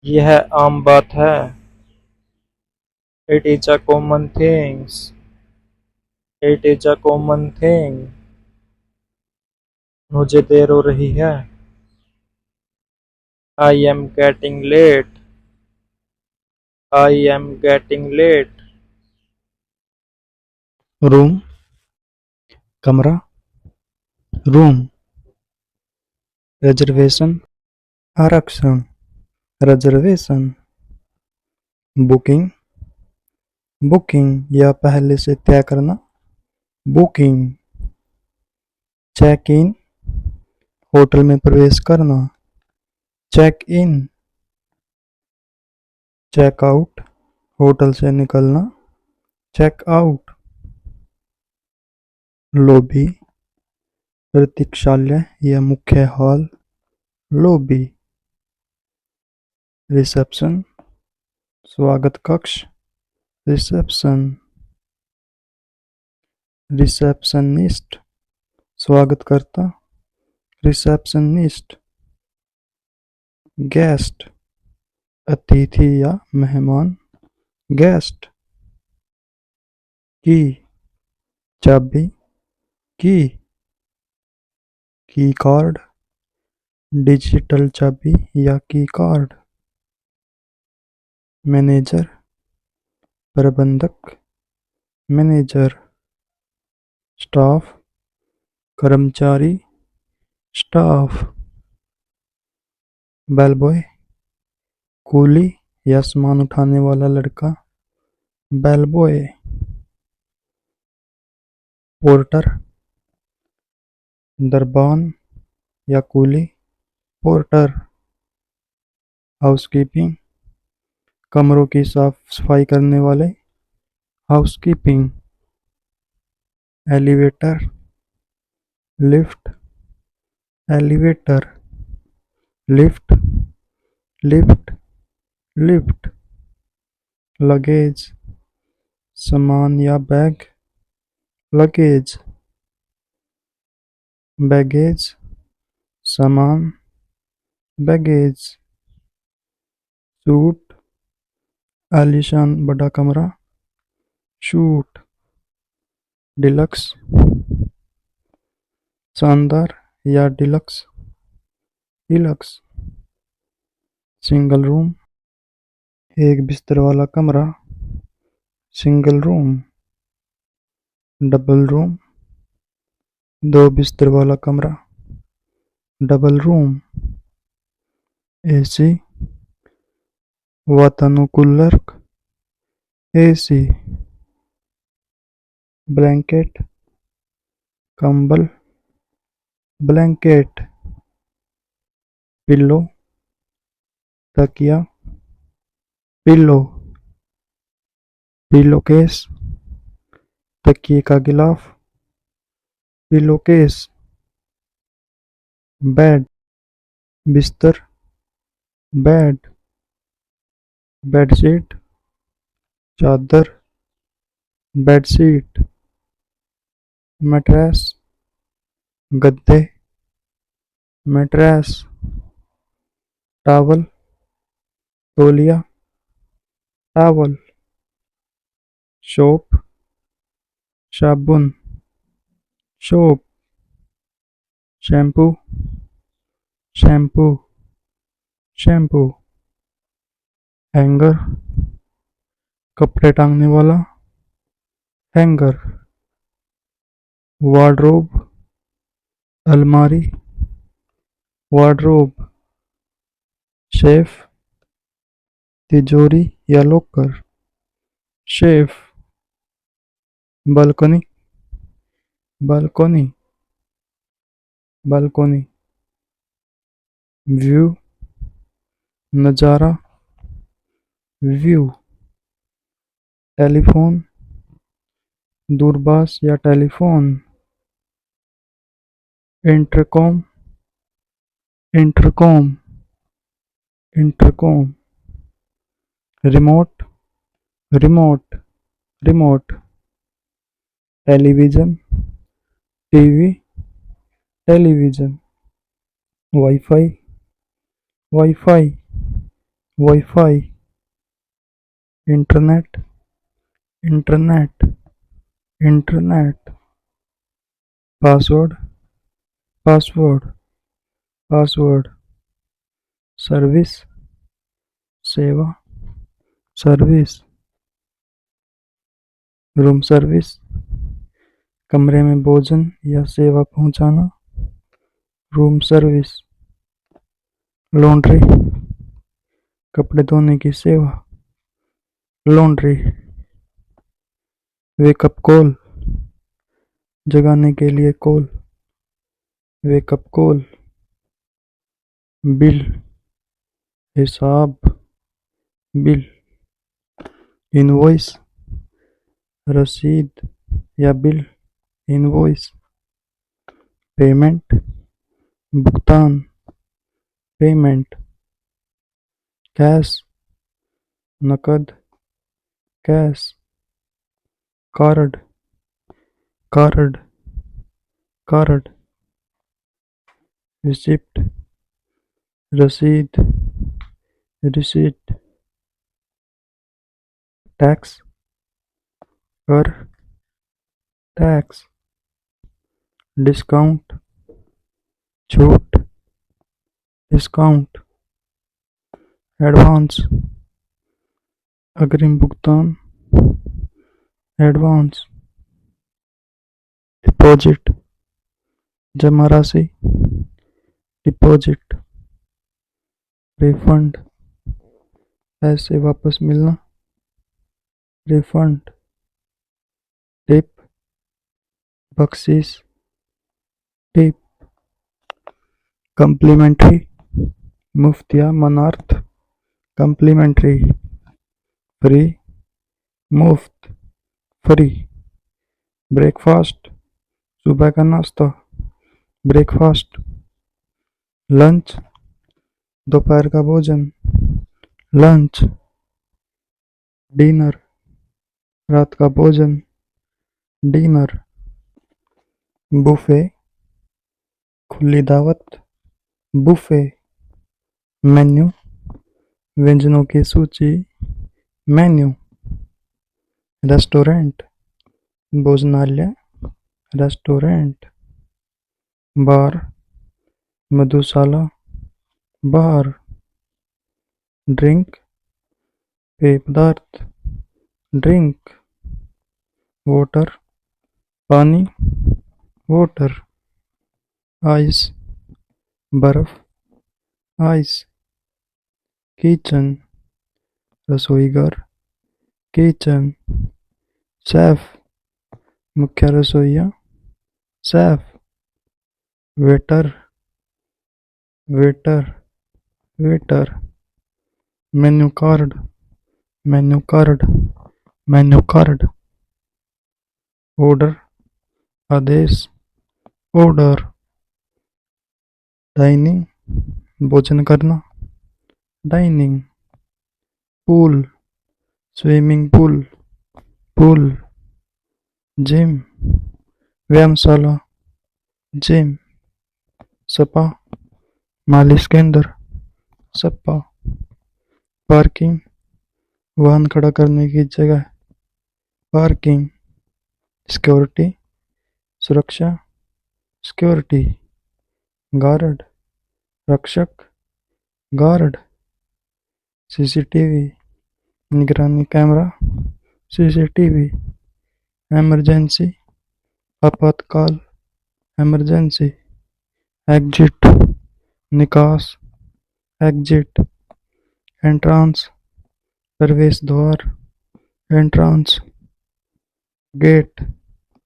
यह आम बात है। It is a common thing. It is a common thing. मुझे देर हो रही है। I am getting late. I am getting late. Room कमरा, रूम। रिजर्वेशन आरक्षण, रिजर्वेशन। बुकिंग बुकिंग या पहले से तय करना, बुकिंग। चेक इन होटल में प्रवेश करना, check in. Check out hotel से निकलना, चेक आउट। लॉबी प्रतीक्षालय या मुख्य हॉल, लॉबी। रिसेप्शन स्वागत कक्ष, रिसेप्शन। रिसेप्शनिस्ट स्वागतकर्ता, रिसेप्शनिस्ट। गेस्ट अतिथि या मेहमान, गेस्ट। की चाबी, की कार्ड। डिजिटल चाबी या की कार्ड। मैनेजर प्रबंधक, मैनेजर। स्टाफ कर्मचारी, स्टाफ। बेलबॉय कूली या सामान उठाने वाला लड़का, बेलबॉय। पोर्टर दरबान या कूली, पोर्टर। हाउसकीपिंग कमरों की साफ सफाई करने वाले, housekeeping. Elevator lift, elevator. Lift, lift, lift. Luggage सामान या बैग, लगेज। बैगेज सामान, बैगेज। सूट आलीशान बड़ा कमरा, शूट। डिलक्स शानदार या डिलक्स, डिलक्स। सिंगल रूम एक बिस्तर वाला कमरा, सिंगल रूम। डबल रूम दो बिस्तर वाला कमरा, डबल रूम। एसी वातानुकूलक, एसी। ब्लैंकेट कंबल, ब्लैंकेट। पिल्लो तकिया, पिल्लो। पिल्लो केस तकिए का गिलाफ, पिल्लो केस। बेड बिस्तर, बेड। बेडशीट चादर, बेडशीट। मैट्रेस गद्दे, मैट्रेस। टॉवल तौलिया, टॉवल। सोप साबुन, soap. Shampoo, shampoo, shampoo. Hanger कपड़े टांगने वाला, हैंगर। वार्डरोब अलमारी, वार्डरोब। शेफ तिजोरी या locker, safe. Balcony, balcony, balcony. View नज़ारा, व्यू। टेलीफोन दूरभाष या telephone. Intercom, intercom, intercom. Remote, remote, remote. Television TV, television. Wifi, wifi, wifi, internet, internet, internet, password, password, password, service, सेवा, service, room service, कमरे में भोजन या सेवा पहुंचाना, रूम सर्विस, लॉन्ड्री, कपड़े धोने की सेवा, लॉन्ड्री, वेकअप कॉल, जगाने के लिए कॉल, वेकअप कॉल, बिल, हिसाब, बिल, इनवॉइस, रसीद या बिल, इनवॉइस, पेमेंट, भुगतान, पेमेंट, कैश, नकद, cash, card, card, card, receipt, रसीद, रिसीट, टैक्स, कर, टैक्स, डिस्काउंट, छूट, डिस्काउंट, एडवांस, अग्रिम भुगतान, एडवांस, डिपॉजिट, जमा राशि, डिपॉजिट, रिफंड, पैसे वापस मिलना, रिफंड, टिप, बख्शीश, टिप, कम्प्लीमेंट्री, मुफ्त या मनार्थ, कम्प्लीमेंट्री, फ्री, मुफ्त, फ्री, ब्रेकफास्ट, सुबह का नाश्ता, ब्रेकफास्ट, लंच, दोपहर का भोजन, लंच, डिनर, रात का भोजन, डिनर, बुफे, खुली दावत, बुफे, मेन्यू, व्यंजनों की सूची, मेन्यू, रेस्टोरेंट, भोजनालय, रेस्टोरेंट, बार, मधुशाला, बार, ड्रिंक, पेय पदार्थ, ड्रिंक, वाटर, पानी, वाटर, आइस, बर्फ, आइस, किचन, रसोईघर, किचन, शेफ, मुख्य रसोइया, chef, waiter, waiter, waiter, menu card, menu card, menu card, order, आदेश, ऑर्डर, डाइनिंग, भोजन करना, dining, pool, swimming pool, pool, gym, व्यायामशाला, जिम, स्पा, मालिश केंद्र, स्पा, पार्किंग, वाहन खड़ा करने की जगह, पार्किंग, सिक्योरिटी, सुरक्षा, सिक्योरिटी, गार्ड, रक्षक, गार्ड, सीसीटीवी, निगरानी कैमरा, सीसीटीवी, इमरजेंसी, आपातकाल, इमरजेंसी, एग्जिट, निकास, एग्जिट, एंट्रांस, प्रवेश द्वार, एंट्रांस, गेट,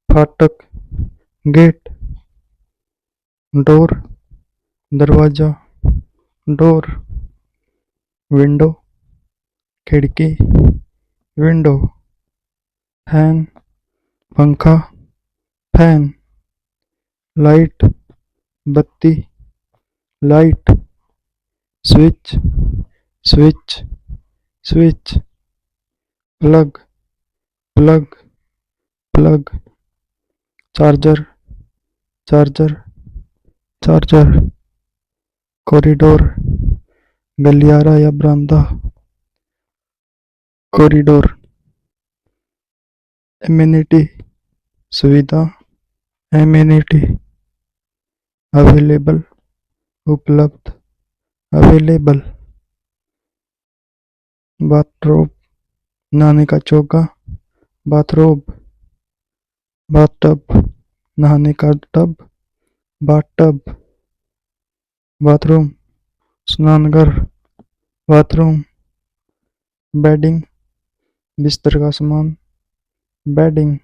फाटक, गेट, डोर, दरवाजा, डोर, विंडो, खिड़की, विंडो, फैन, पंखा, फैन, लाइट, बत्ती, light, switch, switch, switch, plug, plug, plug, charger, charger, charger, corridor, गलियारा या बरामदा, कॉरिडोर, एमिनिटी, सुविधा, एमिनिटी, अवेलेबल, उपलब्ध, अवेलेबल, बाथरोब, नहाने का चौका, बाथरोब, बाथटब, नहाने का टब, बाथटब, बाथरूम, स्नानघर, बाथरूम, बेडिंग, बिस्तर का सामान, बेडिंग,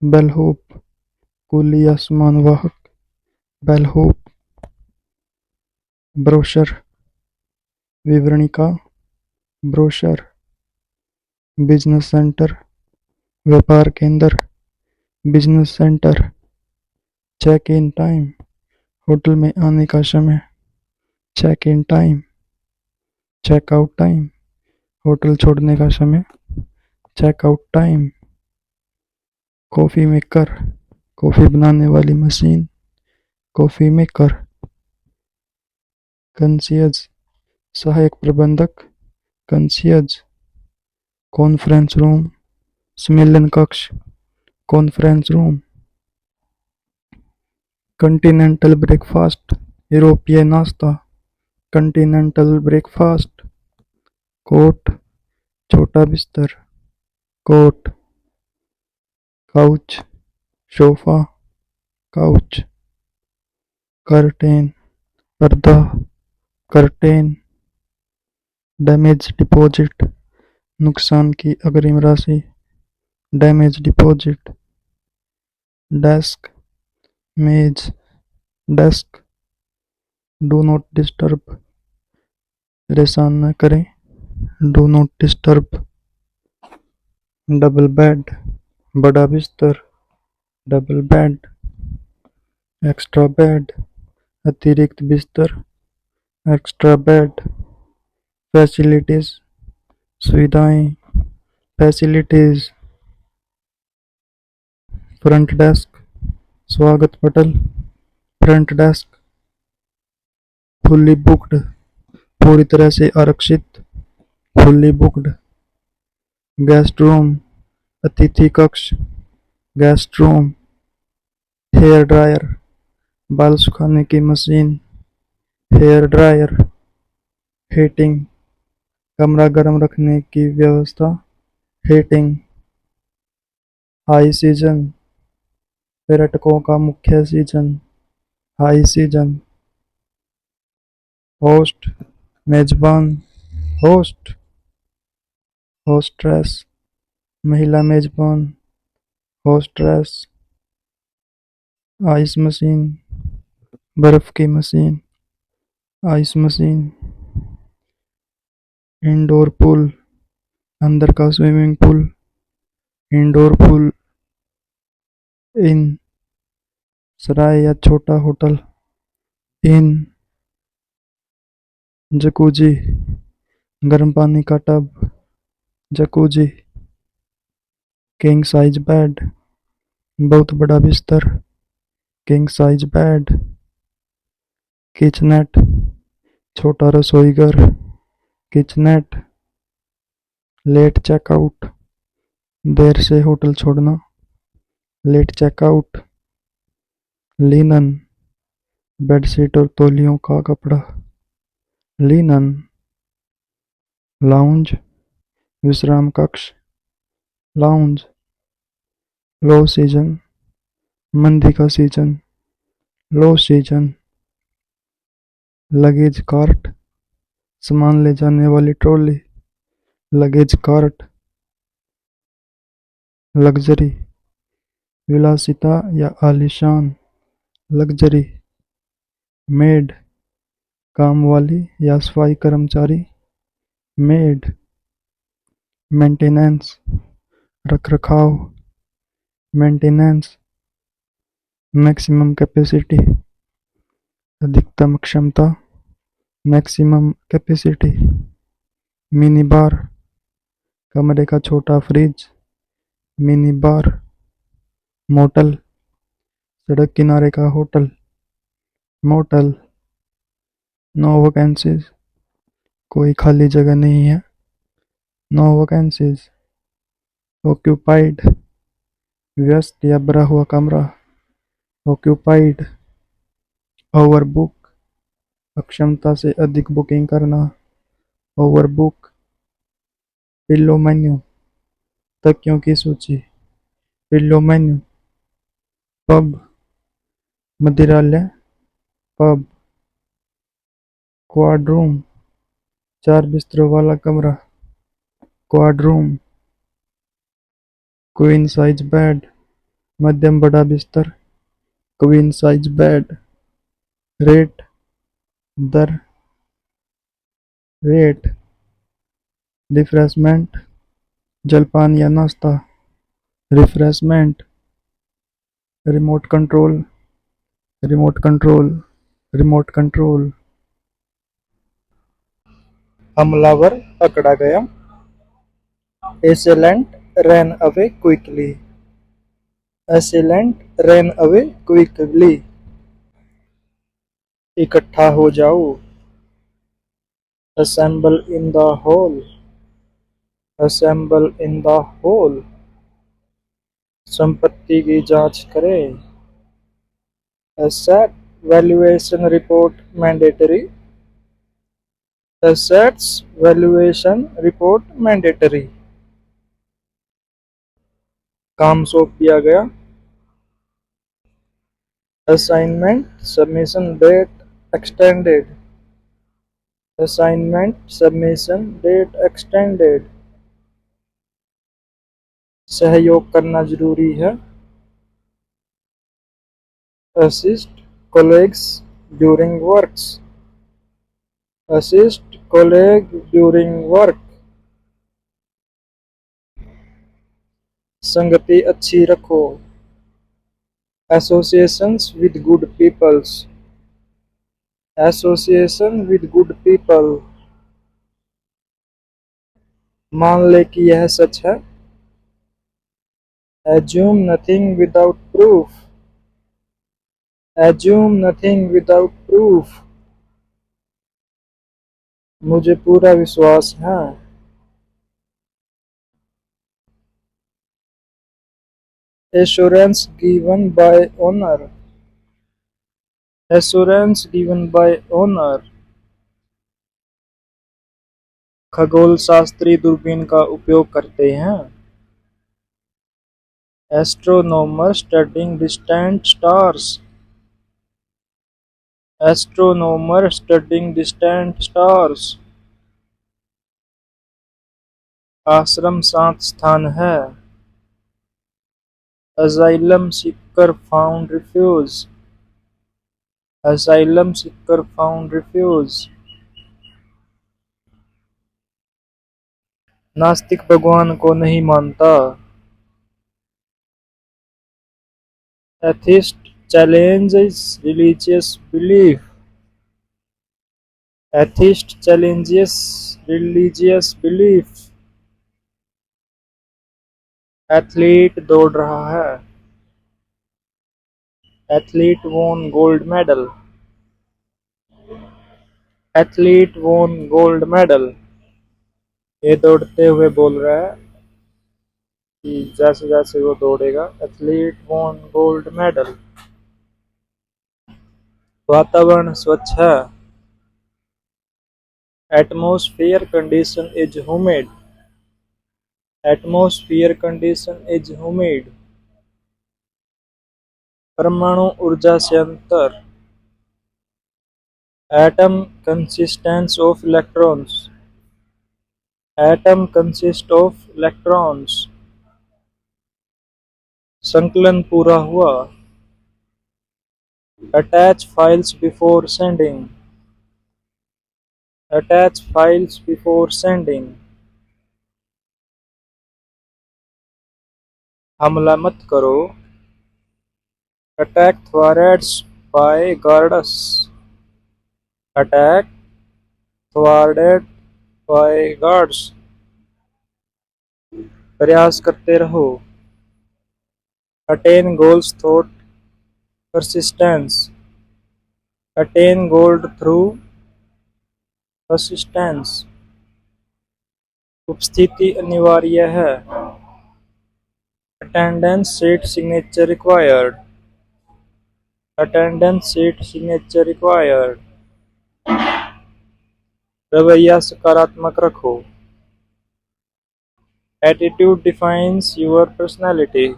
बेलहूप, कुली या सामान वाहक, बेलहूप, ब्रोशर, विवरणिका, ब्रोशर, बिजनेस सेंटर, व्यापार केंद्र, business centre, check in time, hotel में आने का समय, check in time, check out time, hotel छोड़ने का समय, check out time, coffee maker, coffee बनाने वाली मशीन, कॉफी मेकर, कंसियज, सहायक प्रबंधक, कंसियज, कॉन्फ्रेंस रूम, सम्मेलन कक्ष, कॉन्फ्रेंस रूम, कंटिनेंटल ब्रेकफास्ट, यूरोपीय नाश्ता, कंटिनेंटल ब्रेकफास्ट, कोट, छोटा बिस्तर, cot, couch, sofa, couch, curtain, पर्दा, कर्टेन, डैमेज डिपॉजिट, नुकसान की अग्रिम राशि, डैमेज डिपॉजिट, डेस्क, मेज, डेस्क, डू नॉट डिस्टर्ब, परेशान न करें, do not disturb, double bed, बड़ा बिस्तर, डबल बेड, एक्स्ट्रा बेड, अतिरिक्त बिस्तर, एक्स्ट्रा बेड, फैसिलिटीज, सुविधाएं, फैसिलिटीज, फ्रंट डेस्क, स्वागत पटल, फ्रंट डेस्क, फुल्ली बुक्ड, पूरी तरह से आरक्षित, फुल्ली बुक्ड, गेस्ट रूम, अतिथि कक्ष, गेस्ट रूम, हेयर ड्रायर, बाल सुखाने की मशीन, हेयर ड्रायर, हीटिंग, कमरा गर्म रखने की व्यवस्था, हीटिंग, हाई सीजन, पर्यटकों का मुख्य सीजन, हाई सीजन, होस्ट, मेजबान, होस्ट, होस्ट्रेस, महिला मेजबान, होस्ट्रेस, आइस मशीन, बर्फ की machine, ice machine, indoor pool, अंदर का स्विमिंग पूल, इंडोर पूल, इन, सराय या छोटा होटल, इन, जकूजी, गर्म पानी का tub, jacuzzi, king size bed, बहुत बड़ा बिस्तर, किंग साइज बेड, किचनेट, छोटा रसोई घर, किचनेट, लेट चेकआउट, देर से होटल छोड़ना, लेट चेकआउट, लिनन, बेडशीट और तौलियों का कपड़ा, लिनन, लाउंज, विश्राम कक्ष, लाउंज, लो सीजन, मंदी का सीजन, लो सीजन, लगेज कार्ट, सामान ले जाने वाली ट्रॉली, लगेज कार्ट, लग्जरी, विलासिता या आलीशान, लग्जरी, मेड, काम वाली या सफाई कर्मचारी, मेड, मेंटेनेंस, रखरखाव, मेंटेनेंस, मैक्सिमम कैपेसिटी, अधिकतम क्षमता, मैक्सिमम कैपेसिटी, मिनी बार, कमरे का छोटा फ्रिज, मिनी बार, मोटल, सड़क किनारे का होटल, मोटल, नो वैकेंसीज, कोई खाली जगह नहीं है। No vacancies. ऑक्यूपाइड, व्यस्त या भरा हुआ कमरा। ऑक्यूपाइड। ओवरबुक, अक्षमता से अधिक बुकिंग करना। ओवरबुक। पिल्लो मेन्यू, तकियों की सूची। Pillow menu. पब, मदिरालय। पब। क्वाड रूम, 4 बिस्तरों वाला कमरा। Quad room. Queen size bed, मध्यम बड़ा बिस्तर। Queen size bed. रेट, दर। रेट। रिफ्रेशमेंट, जलपान या नाश्ता। Refreshment. Remote control, remote control, remote control. हमलावर पकड़ा गया। Assailant ran away quickly. Assailant ran away quickly. इकट्ठा हो जाओ। Assemble in the hall. Assemble in the hall. संपत्ति की जांच करें। Asset valuation report mandatory. Assets valuation report mandatory. काम सौंप दिया गया। Assignment submission date extended. Assignment submission date extended. सहयोग करना जरूरी है। Assist colleagues during works. Assist colleague during work. संगति अच्छी रखो। Associations with good peoples. Association with good people. मान ले कि यह सच है। Assume nothing without proof. Assume nothing without proof. मुझे पूरा विश्वास है। Assurance given by owner. Assurance given by owner. खगोल शास्त्री दूरबीन का उपयोग करते हैं। Astronomer studying distant stars. Astronomer studying distant stars. आश्रम शांत स्थान है। Asylum seeker found refuge. Asylum seeker found refuge. नास्तिक भगवान को नहीं मानता। Atheist challenges religious belief. Atheist challenges religious belief. Athlete दौड़ रहा है। Athlete won gold medal. Athlete won gold medal. ये दौड़ते हुए बोल रहा है कि जैसे जैसे वो दौड़ेगा। Athlete won gold medal. वातावरण स्वच्छ है। Atmosphere condition is humid. Atmosphere condition is humid. परमाणु ऊर्जा संयंत्र। Atom consists of electrons. Atom consists of electrons. संकलन पूरा हुआ। Attach files before sending. Attach files before sending. हमला मत करो। Attack thwarted by guards. Attack thwarted by guards. प्रयास करते रहो। Attain goals through persistence. Attain goal through assistance उपस्थिति अनिवार्य है। Attendance sheet signature required. Attendance sheet signature required. रवैया सकारात्मक रखो। Attitude defines your personality.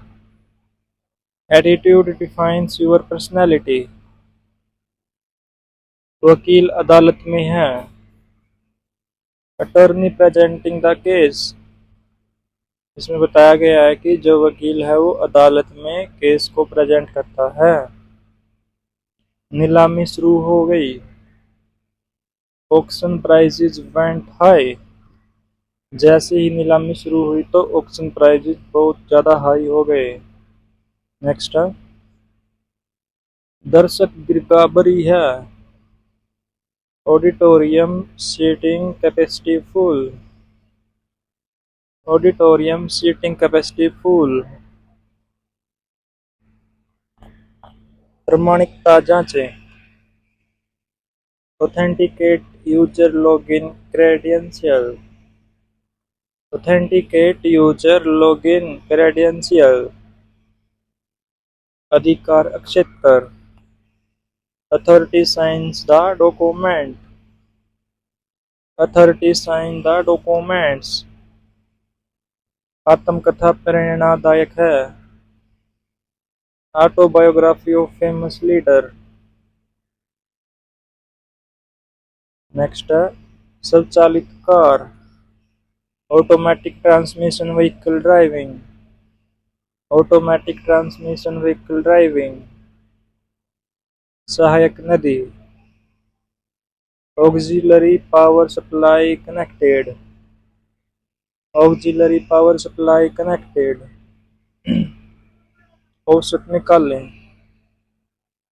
Attitude defines your personality. वकील अदालत में है। Attorney presenting the case. इसमें बताया गया है कि जो वकील है वो अदालत में केस को प्रेजेंट करता है। नीलामी शुरू हो गई। Auction prices went high. जैसे ही नीलामी शुरू हुई तो ऑक्शन प्राइसेस बहुत ज्यादा हाई हो गए। नेक्स्ट है दर्शक बराबरी है। Auditorium seating capacity full. Auditorium seating capacity full. प्रमाणिकता जांचें। Authenticate user login credential. Authenticate user login credential. अधिकार अक्षत कर। Authority signs the document. Authority sign the documents. आत्मकथा प्रेरणादायक है। Autobiography of famous leader. Next है स्वचालित कार। Automatic transmission vehicle driving. Automatic transmission vehicle driving. सहायक नदी। Auxiliary power supply connected. Auxiliary power supply connected. औसत निकालें।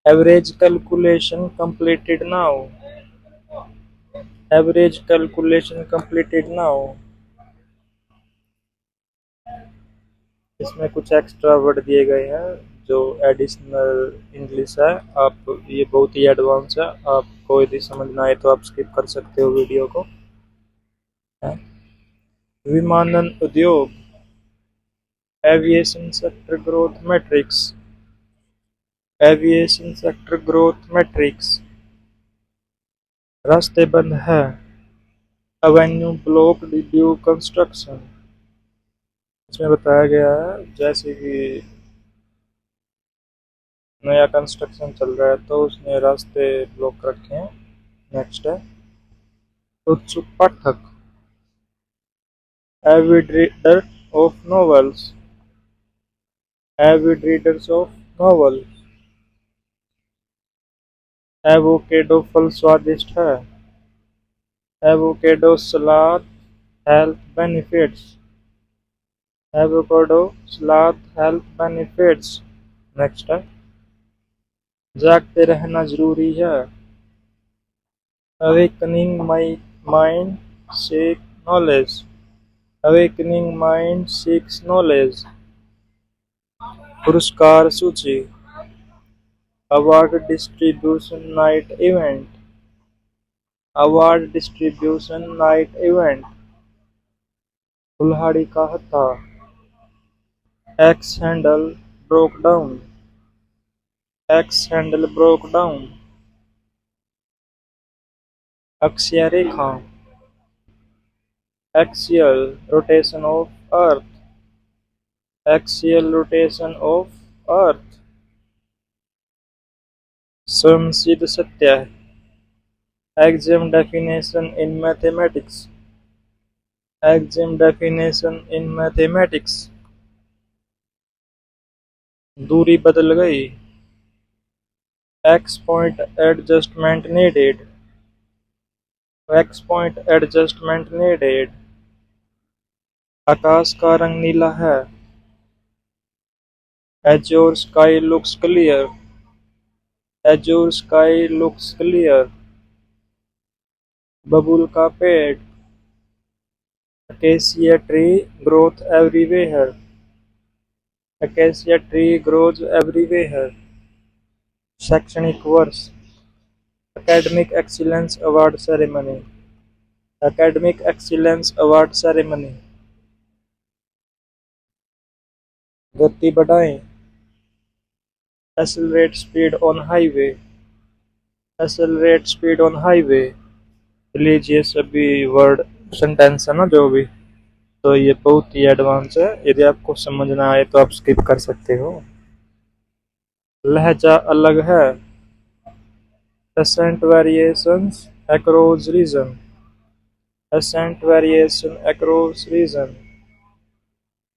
Average calculation completed now. Average calculation completed now. इसमें कुछ एक्स्ट्रा वर्ड दिए गए हैं जो एडिशनल इंग्लिश है। आप ये बहुत ही एडवांस है, आपको यदि समझ ना आए तो आप स्किप कर सकते हो वीडियो को। विमानन उद्योग। Aviation sector growth matrix. Aviation sector growth matrix. रास्ते बंद है। Avenue block due construction. इसमें बताया गया है जैसे कि नया कंस्ट्रक्शन चल रहा है तो उसने रास्ते ब्लॉक रखे हैं। नेक्स्ट है उत्सुक पाठक। Avid reader of novels. Avid readers of novel. Avocado फल स्वादिष्ट है। Avocado salad health benefits. Avocado salad health benefits. Next है जागते रहना जरूरी है। Awakening my mind seek knowledge. Awakening mind seeks knowledge. पुरस्कार सूची। Award distribution night event. Award distribution night event. कुल्हाड़ी का हत्था। Axe handle broke down. Axe handle broke down. अक्षीय रेखा। Axial rotation of earth. Axial rotation of अर्थ। स्वयं सिद्ध सत्य। Axiom definition in mathematics. Axiom definition in mathematics. दूरी बदल गई। X point adjustment needed. X point adjustment needed. आकाश का रंग नीला है। Azure sky looks clear. Azure sky looks clear. बबूल का पेड़। Acacia tree growth everywhere. Acacia tree grows everywhere. शैक्षणिक वर्ष। Academic excellence award ceremony. Academic Excellence Award Ceremony. गति बढ़ाएं. Accelerate speed on highway. Accelerate speed on highway. Please ये सभी word sentence है ना जो भी, तो ये बहुत ही एडवांस है. यदि आपको समझ ना आए तो आप स्किप कर सकते हो. लहजा अलग है. Accent variations across region. Accent variation across region.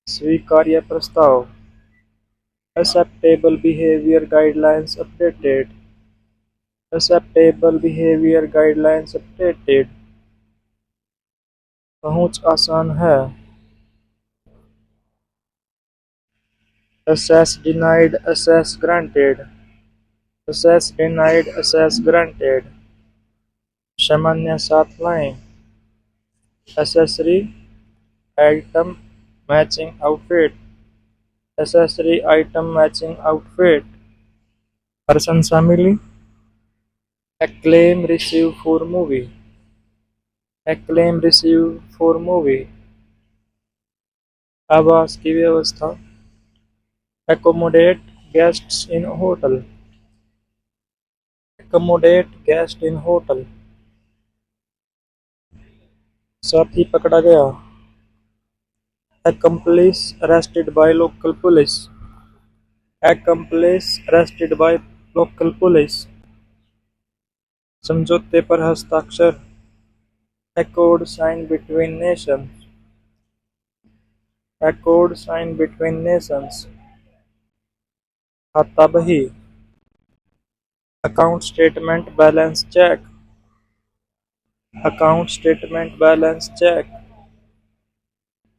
स्वीकार्य प्रस्ताव. Acceptable behavior guidelines updated. Acceptable behavior guidelines updated. पहुंच आसान है. Access denied, access granted. Access denied, access granted. सामान्य साथ लाएं. Accessory item matching outfit. Accessory item matching outfit. प्रशंसा मिली. Acclaim received for movie. Acclaim received for movie. आवास की व्यवस्था. Accommodate guests in hotel. Accommodate guests in hotel. साथी पकड़ा गया. Accomplice arrested by local police. Accomplice arrested by local police. समझौते पर हस्ताक्षर. Accord signed between nations. Accord signed between nations. खाता बही. Account statement balance check. Account statement balance check.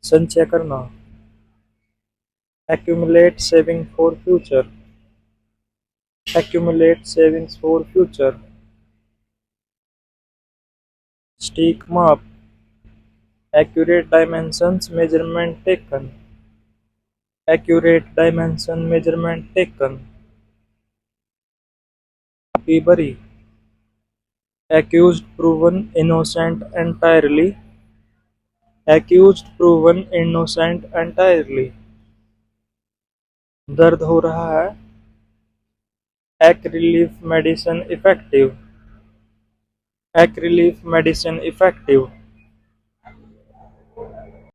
संचय करना. Accumulate saving for future. Accumulate savings for future. Stick माप. Accurate dimensions measurement taken. Accurate dimension measurement taken. Happy बरी. Accused proven innocent entirely. Accused proven innocent entirely. दर्द हो रहा है. Ac relief medicine effective. Ac relief medicine effective.